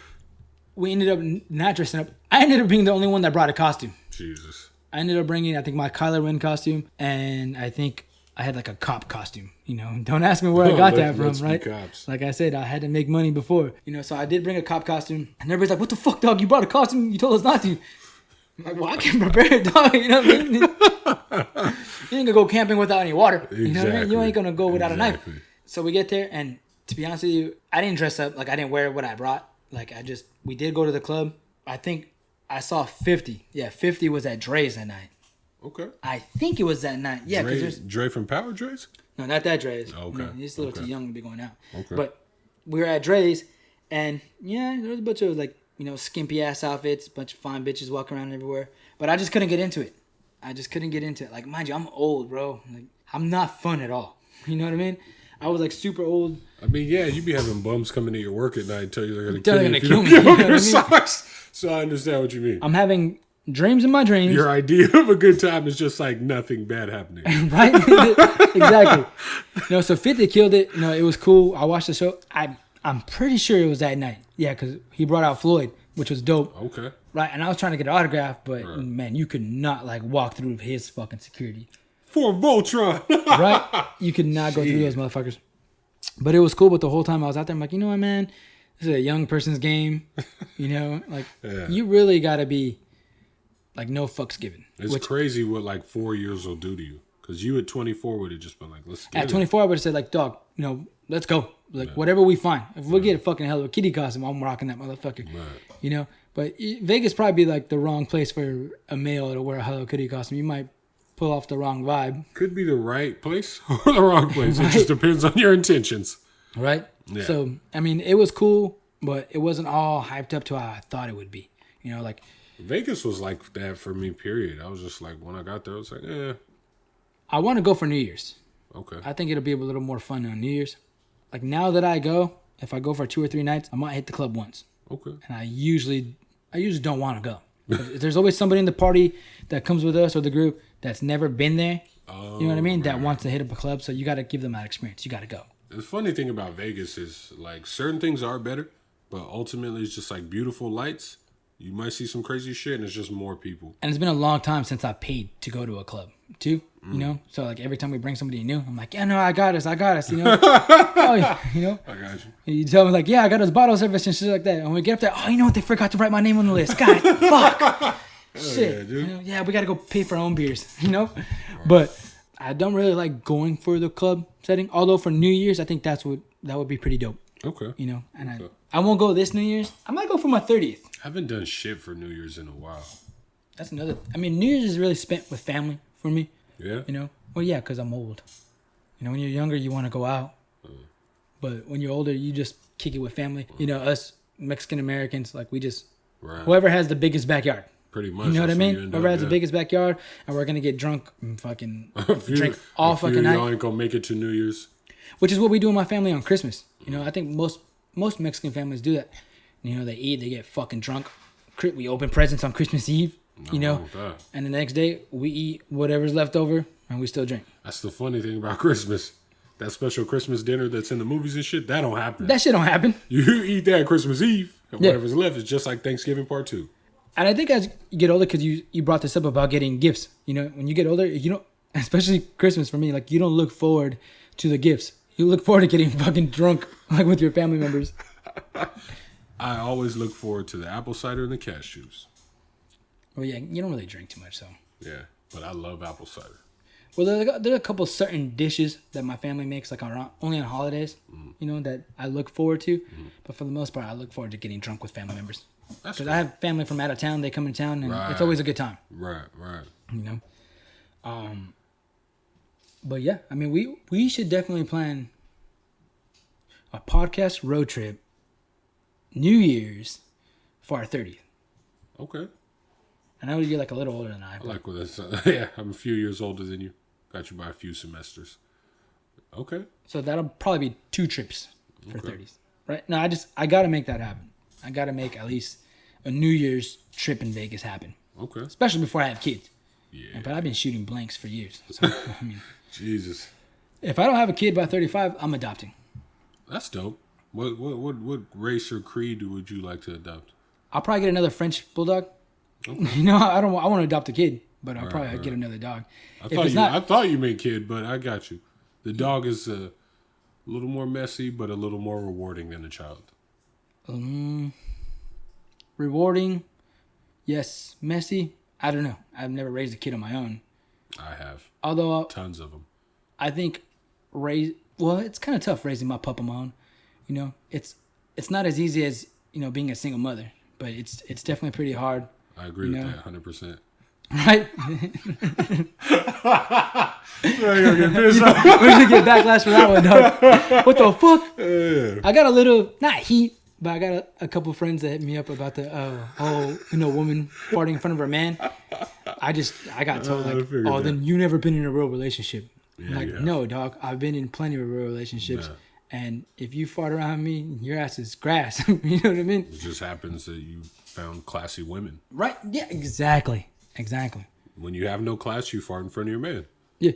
we ended up not dressing up. I ended up being the only one that brought a costume. Jesus. I ended up bringing, I think, my Kylo Ren costume, and I think I had like a cop costume. You know, don't ask me where I got that from, right? Like I said, I had to make money before. You know, so I did bring a cop costume, and everybody's like, "What the fuck, dog? You brought a costume? You told us not to." I'm like, well, I can prepare it, dog. You know what I mean? You ain't gonna go camping without any water. You know what I mean? You ain't gonna go without a knife. So we get there, and to be honest with you, I didn't dress up. Like I didn't wear what I brought. Like we did go to the club. I think I saw 50. Yeah, 50 was at Dre's that night. Okay. I think it was that night. Yeah, because there's Dre from Power Dre's? No, not that Dre's. Okay. No, he's a little too young to be going out. Okay. But we were at Dre's, and yeah, there was a bunch of like, you know, skimpy ass outfits, a bunch of fine bitches walking around everywhere. But I just couldn't get into it. Like, mind you, I'm old, bro. Like, I'm not fun at all. You know what I mean? I was like super old. I mean, yeah, you be having bums coming to your work at night and tell you they're gonna kill me. You know what I mean? So I understand what you mean. I'm having dreams in my dreams. Your idea of a good time is just like nothing bad happening. Right? Exactly. No, so 50 killed it. You know, it was cool. I watched the show. I'm pretty sure it was that night. Yeah, because he brought out Floyd, which was dope. Okay. Right, and I was trying to get an autograph, but man, you could not like walk through his fucking security. For Voltron. Right? You could not go through those motherfuckers. But it was cool. But the whole time I was out there, I'm like, you know what, man? This is a young person's game. You know, like you really got to be like no fucks given. It's crazy what like 4 years will do to you. Because you at 24 would have just been like, let's get At 24, I would have said like, dog, you know, let's go. Like whatever we find. If we get a fucking Hello Kitty costume, I'm rocking that motherfucker. Right. You know? But Vegas probably be like the wrong place for a male to wear a Hello Kitty costume. You might pull off the wrong vibe. Could be the right place or the wrong place. Right. It just depends on your intentions. Right? Yeah. So, I mean, it was cool, but it wasn't all hyped up to how I thought it would be. You know, like... Vegas was like that for me, period. I was just like, when I got there, I was like, I want to go for New Year's. Okay. I think it'll be a little more fun on New Year's. Like, now that I go, if I go for 2 or 3 nights, I might hit the club once. Okay. And I usually don't want to go. There's always somebody in the party that comes with us or the group that's never been there. You know what I mean? That wants to hit up a club. So you got to give them that experience. You got to go. The funny thing about Vegas is like certain things are better, but ultimately it's just like beautiful lights. You might see some crazy shit and it's just more people. And it's been a long time since I paid to go to a club too, you know? So like every time we bring somebody new, I'm like, yeah, no, I got us, you know? Oh, yeah, you know? I got you. And you tell me like, yeah, I got us bottle service and shit like that. And when we get up there, oh, you know what? They forgot to write my name on the list. God, fuck. Shit. Yeah, dude. You know? Yeah, we got to go pay for our own beers, you know? Right. But I don't really like going for the club setting. Although for New Year's, I think that would be pretty dope. Okay. You know? And I won't go this New Year's. I might go for my 30th. I haven't done shit for New Year's in a while. That's another... I mean, New Year's is really spent with family for me. Yeah? You know? Well, yeah, because I'm old. You know, when you're younger, you want to go out. But when you're older, you just kick it with family. You know, us Mexican Americans, like we just... Right. Whoever has the biggest backyard. Pretty much. You know what I mean? Whoever has the biggest backyard, and we're going to get drunk and fucking drink all fucking night. Y'all ain't going to make it to New Year's. Which is what we do in my family on Christmas. You know, I think most Mexican families do that. You know, they eat, they get fucking drunk. We open presents on Christmas Eve, you know, and the next day we eat whatever's left over and we still drink. That's the funny thing about Christmas. That special Christmas dinner that's in the movies and shit, that don't happen. That shit don't happen. You eat that Christmas Eve and whatever's left is just like Thanksgiving part 2. And I think as you get older, because you brought this up about getting gifts, you know, when you get older, you don't, especially Christmas for me, like you don't look forward to the gifts. You look forward to getting fucking drunk, like with your family members. I always look forward to the apple cider and the cashews. Well, yeah, you don't really drink too much, so. Yeah, but I love apple cider. Well, there are a couple certain dishes that my family makes, like only on holidays, you know, that I look forward to. But for the most part, I look forward to getting drunk with family members. Because I have family from out of town. They come in town, and it's always a good time. Right. You know? But yeah, I mean, we should definitely plan a podcast road trip New Year's for our 30th. Okay. I know you're like a little older than I. Like with this, yeah, I'm a few years older than you. Got you by a few semesters. Okay. So that'll probably be 2 trips for 30s, right? No, I gotta make that happen. I gotta make at least a New Year's trip in Vegas happen. Okay. Especially before I have kids. Yeah. But I've been shooting blanks for years. So, I mean, Jesus. If I don't have a kid by 35, I'm adopting. That's dope. What race or creed would you like to adopt? I'll probably get another French bulldog. Okay. You know, I want to adopt a kid, but I'll probably get another dog. I thought you meant kid, but I got you. The dog is a little more messy, but a little more rewarding than a child. Rewarding, yes. Messy, I don't know. I've never raised a kid on my own. I have. Although tons of them. I think it's kind of tough raising my pup on my own. You know, it's not as easy as, you know, being a single mother, but it's definitely pretty hard. I agree with that 100%. Right? We're gonna get backlash for that one, dog. What the fuck? Yeah. I got a little, not heat, but I got a couple friends that hit me up about the whole, you know, woman farting in front of her man. I got told like, then you never been in a real relationship. Yeah, like, no, dog. I've been in plenty of real relationships. Yeah. And if you fart around me, your ass is grass. You know what I mean? It just happens that you found classy women. Right? Yeah, exactly. When you have no class, you fart in front of your man. Yeah.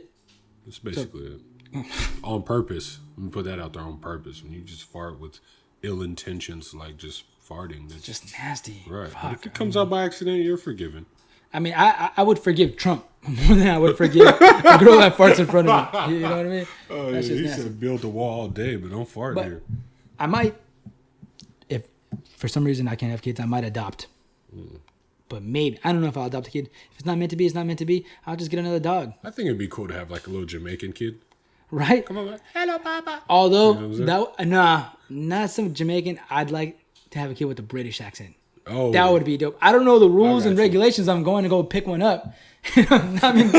That's basically it. On purpose. Let me put that out there on purpose. When you just fart with ill intentions, like just farting. It's just nasty. Right. But if it comes out by accident, you're forgiven. I mean, I would forgive Trump more than I would forgive a girl that farts in front of me. You know what I mean? Oh, That's yeah, just you nasty. should build a wall all day, but don't fart But here. I might, if for some reason I can't have kids, I might adopt. But maybe, I don't know if I'll adopt a kid. If it's not meant to be, it's not meant to be. I'll just get another dog. I think it'd be cool to have like a little Jamaican kid. Right? Come on, man. Hello, Papa. Although, You know what not some Jamaican. I'd like to have a kid with a British accent. Oh, That would be dope. I don't know the rules and you. regulations. I'm going to go pick one up. I mean,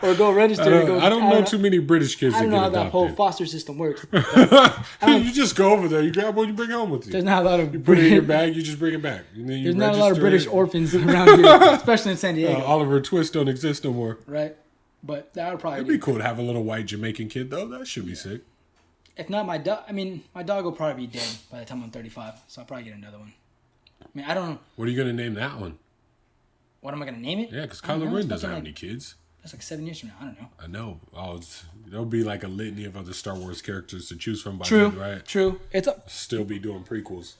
or go register. I don't know too many British kids I that don't get know how that whole adopted. foster system works. You just go over there, you grab one, you bring it home with you. There's not a lot of Put it in your bag, you just bring it back. And then you There's not a lot of British it. orphans around here, especially in San Diego, Oliver Twist don't exist no more. right? But that would probably It'd be cool to have a little white Jamaican kid though. That should be sick. If not my dog, I mean, my dog will probably be dead by the time I'm 35, so I'll probably get another one. I mean, I don't know. What are you gonna name that one? What am I gonna name it? Yeah, because I don't Kylo know. Ren It's doesn't fucking have like- any kids. That's like 7 years from now. I don't know. I know. There'll be like a litany of other Star Wars characters to choose from by True, then, right? true. Still be doing prequels.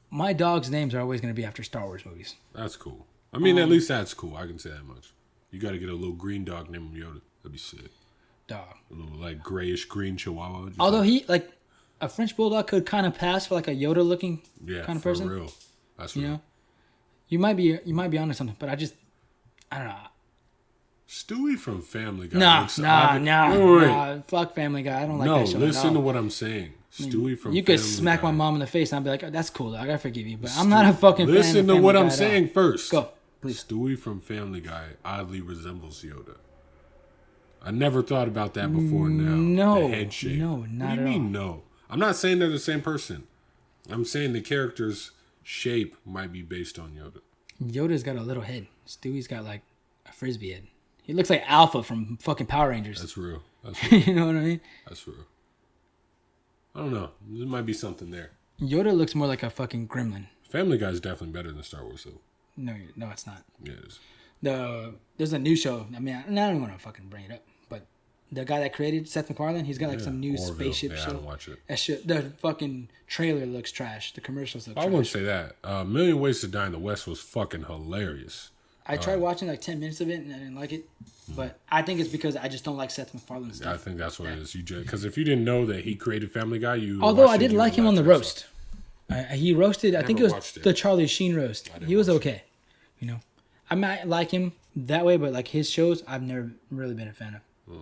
My dog's names are always gonna be after Star Wars movies. That's cool. I mean, at least that's cool. I can say that much. You got to get a little green dog named Yoda. That'd be sick. Dog. A little like grayish green Chihuahua. Just Although like, he like a French bulldog could kind of pass for like a Yoda looking yeah, kind of for person. real. That's You real. know, you might be onto something, but I don't know. Stewie from Family Guy. Nah, looks odd. Wait. nah. Fuck Family Guy. I don't like No, that show. listen at to all. what I'm saying. Stewie from You could Family smack Guy. my mom in the face and I'd be like, oh, that's cool, dog. I forgive you. But I'm not a fucking fan Listen of to Family what Guy I'm at all. saying first. Go, please. Stewie from Family Guy oddly resembles Yoda. I never thought about that before now. No. The head shape. No, What not do you at mean no? I'm not saying they're the same person. I'm saying the character's shape might be based on Yoda. Yoda's got a little head. Stewie's got like a frisbee head. He looks like Alpha from fucking Power Rangers. That's real. That's real. You know what I mean? That's real. I don't know. There might be something there. Yoda looks more like a fucking gremlin. Family Guy's definitely better than Star Wars, though. No, it's not. Yeah, it is. There's a new show. I mean, I don't want to fucking bring it up, but the guy that created Seth MacFarlane, he's got like some new Orville. spaceship Yeah, I show. don't watch it. That shit, the fucking trailer looks trash. The commercials look I trash. wouldn't say that. Million Ways to Die in the West was fucking hilarious. I tried watching like 10 minutes of it and I didn't like it. But I think it's because I just don't like Seth MacFarlane I stuff. think that's what it is. You just because if you didn't know that he created Family Guy, you. Although watched I it, did you like him on the liked it. roast. He roasted, I think it Never was watched it. the Charlie Sheen roast. He was watch okay. You know, I might like him that way, but like his shows, I've never really been a fan of.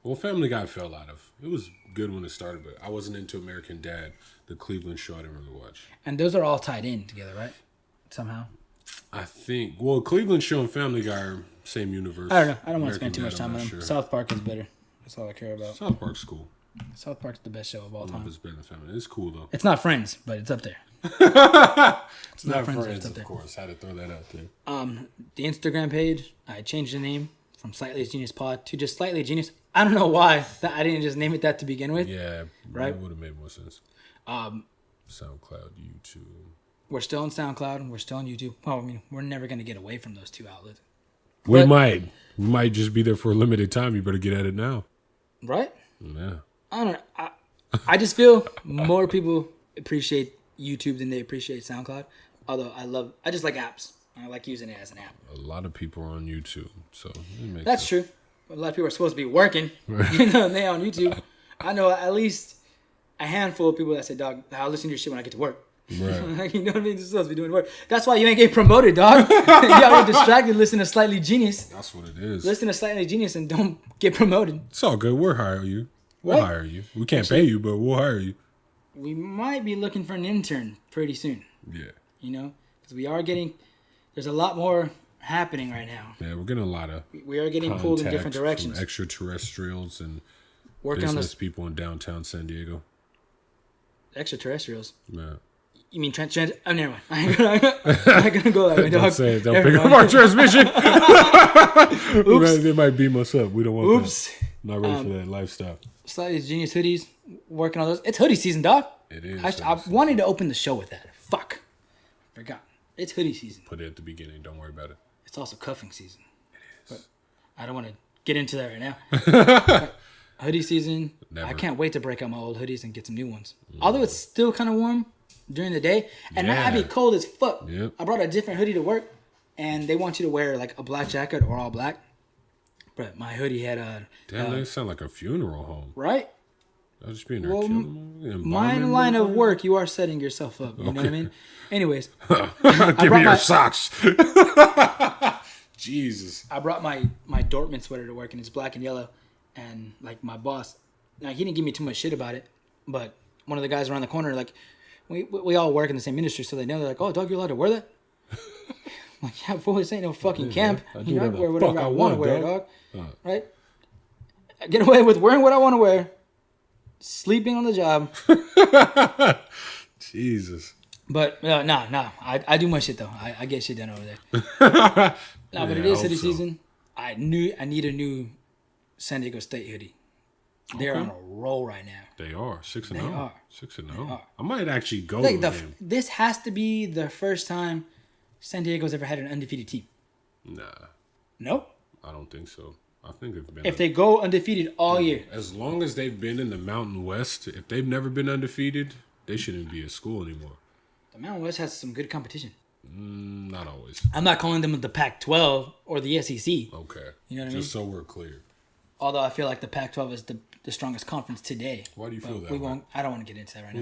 Well, Family Guy fell out of. It was good when it started, but I wasn't into American Dad, the Cleveland show. I didn't really watch. And those are all tied in together, right? Somehow. I think. Well, Cleveland show and Family Guy are same universe. I don't know. I don't want to American spend too Dad, much time I'm on not them. sure. South Park is better. That's all I care about. South Park's cool. South Park's the best show of all I don't know if time. it's better than Family. It's cool though. It's not Friends, but it's up there. It's not not Friends, Friends, it's up of there. course. Had to throw that out there. The Instagram page, I changed the name from Slightly Genius Pod to just Slightly Genius. I don't know why I didn't just name it that to begin with. Yeah, Right. It would have made more sense. SoundCloud, YouTube. We're still on SoundCloud. We're still on YouTube. Well, I mean, we're never going to get away from those two outlets. We But- might. We might just be there for a limited time. You better get at it now. Right? Yeah. I don't know. I just feel more people appreciate YouTube than they appreciate SoundCloud. Although I just like apps. I like using it as an app. A lot of people are on YouTube, so it makes That's sense. true. But a lot of people are supposed to be working. You know, they on YouTube. I know at least a handful of people that say, dog, I'll listen to your shit when I get to work. Right. You know what I mean? You're supposed to be doing work. That's why you ain't getting promoted, dog. Y'all get distracted. Listen to Slightly Genius. That's what it is. Listen to Slightly Genius and don't get promoted. It's all good. We'll hire you. We'll Right. hire you. We can't pay you, but we'll hire you. We might be looking for an intern pretty soon. Yeah. You know, because we are getting. There's a lot more happening right now. Yeah, we're getting a lot of We are getting pulled in different contact directions. from extraterrestrials and Working on business this people in downtown San Diego. extraterrestrials. Yeah. You mean trans? Oh, never mind. I ain't gonna go that way, dog. Don't say it. Don't Never pick up mind. our transmission. Oops. They might beam us up. We don't want Oops. that. Not ready for that lifestyle. Slightly Genius hoodies. Working on those. It's hoodie season, dog. It is. I wanted to open the show with that. Fuck. Forgot. It's hoodie season. Put it at the beginning. Don't worry about it. It's also cuffing season. It is. But I don't want to get into that right now. Hoodie season. Never. I can't wait to break out my old hoodies and get some new ones. Although it's still kind of warm, during the day, and I'd be cold as fuck. Yep. I brought a different hoodie to work, and they want you to wear like a black jacket or all black. But my hoodie had a... Damn, they sound like a funeral home. Right? I'll just be in there killing them. My line of work, you are setting yourself up. You know what I mean? Anyways. Give me your socks. Jesus. I brought my Dortmund sweater to work, and it's black and yellow. And, like, my boss, now, he didn't give me too much shit about it, but one of the guys around the corner, like, we all work in the same industry, so they know. They're like, oh, dog, you're allowed to wear that? I'm like, yeah, boy, this ain't no fucking camp. I wear whatever I want to wear, dog. Right? I get away with wearing what I want to wear, sleeping on the job. Jesus. But I do my shit though. I get shit done over there. But it is hoodie season. I need a new San Diego State hoodie. They're on a roll right now. They are 6-0. They are 6-0. I might actually go like to them. This has to be the first time San Diego's ever had an undefeated team. Nah. Nope. I don't think so. I think it's been. If they go undefeated all year, as long as they've been in the Mountain West, if they've never been undefeated, they shouldn't be a school anymore. The Mountain West has some good competition. Not always. I'm not calling them the Pac-12 or the SEC. Okay. You know what I mean? Just so we're clear. Although I feel like the Pac-12 is the strongest conference today. Why do you feel that way? I don't want to get into that right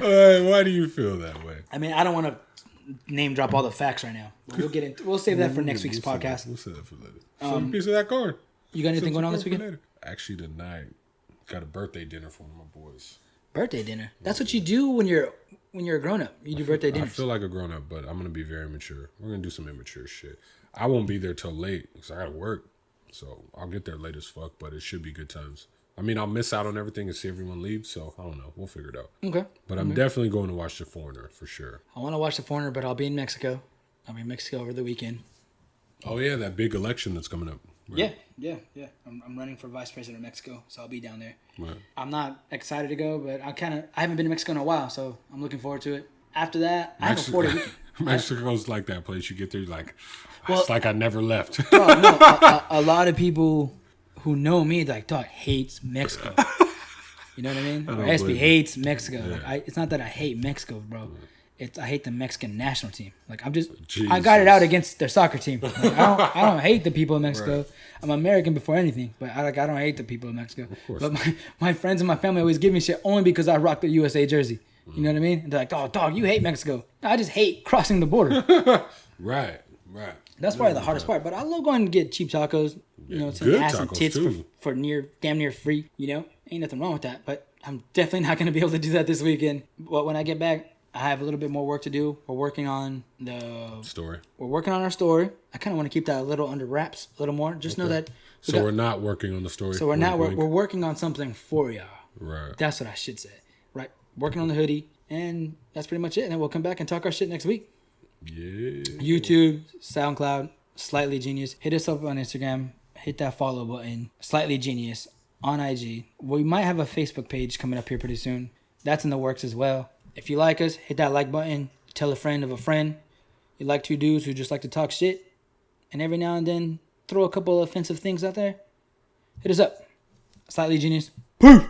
now. Why do you feel that way? I mean, I don't want to name drop all the facts right now. We'll save that for next week's podcast. We'll save that for later. Some piece of that card. You got anything going on this weekend? Actually, tonight, got a birthday dinner for one of my boys. Birthday dinner? That's what you do when you're a grown up. You do birthday dinners. I feel like a grown up, but I'm gonna be very mature. We're gonna do some immature shit. I won't be there till late because I gotta work, so I'll get there late as fuck. But it should be good times. I mean, I'll miss out on everything and see everyone leave, so I don't know. We'll figure it out. Okay. But I'm definitely going to watch The Foreigner for sure. I want to watch The Foreigner, but I'll be in Mexico. I'll be in Mexico over the weekend. Oh yeah, that big election that's coming up. Right? Yeah. I'm running for vice president of Mexico, so I'll be down there. Right. I'm not excited to go, but I haven't been to Mexico in a while, so I'm looking forward to it. After that, I have a 40 weekend. Mexico's like that place. You get there, you're like, it's like I never left. A lot of people who know me, like, dog, hates Mexico. You know what I mean? Or Espy hates Mexico. Yeah. Like, it's not that I hate Mexico, bro. I hate the Mexican national team. Like, I got it out against their soccer team. Like, I don't hate the people of Mexico. Right. I'm American before anything, but I don't hate the people of Mexico. Of course. But my friends and my family always give me shit only because I rock the USA jersey. You know what I mean? And they're like, oh, dog, you hate Mexico. No, I just hate crossing the border. Right. That's probably the hardest part. But I love going to get cheap tacos. You know, ass and tits for damn near free. You know, ain't nothing wrong with that. But I'm definitely not going to be able to do that this weekend. But when I get back, I have a little bit more work to do. We're working on the story. We're working on our story. I kind of want to keep that a little under wraps, a little more. Just know that. We're not working on the story. So we're working on something for y'all. Right. That's what I should say. Right. Working on the hoodie, and that's pretty much it. And then we'll come back and talk our shit next week. Yeah. YouTube, SoundCloud, Slightly Genius. Hit us up on Instagram. Hit that follow button. Slightly Genius on IG. We might have a Facebook page coming up here pretty soon. That's in the works as well. If you like us, hit that like button. Tell a friend of a friend. You like two dudes who just like to talk shit. And every now and then, throw a couple of offensive things out there. Hit us up. Slightly Genius. Peace.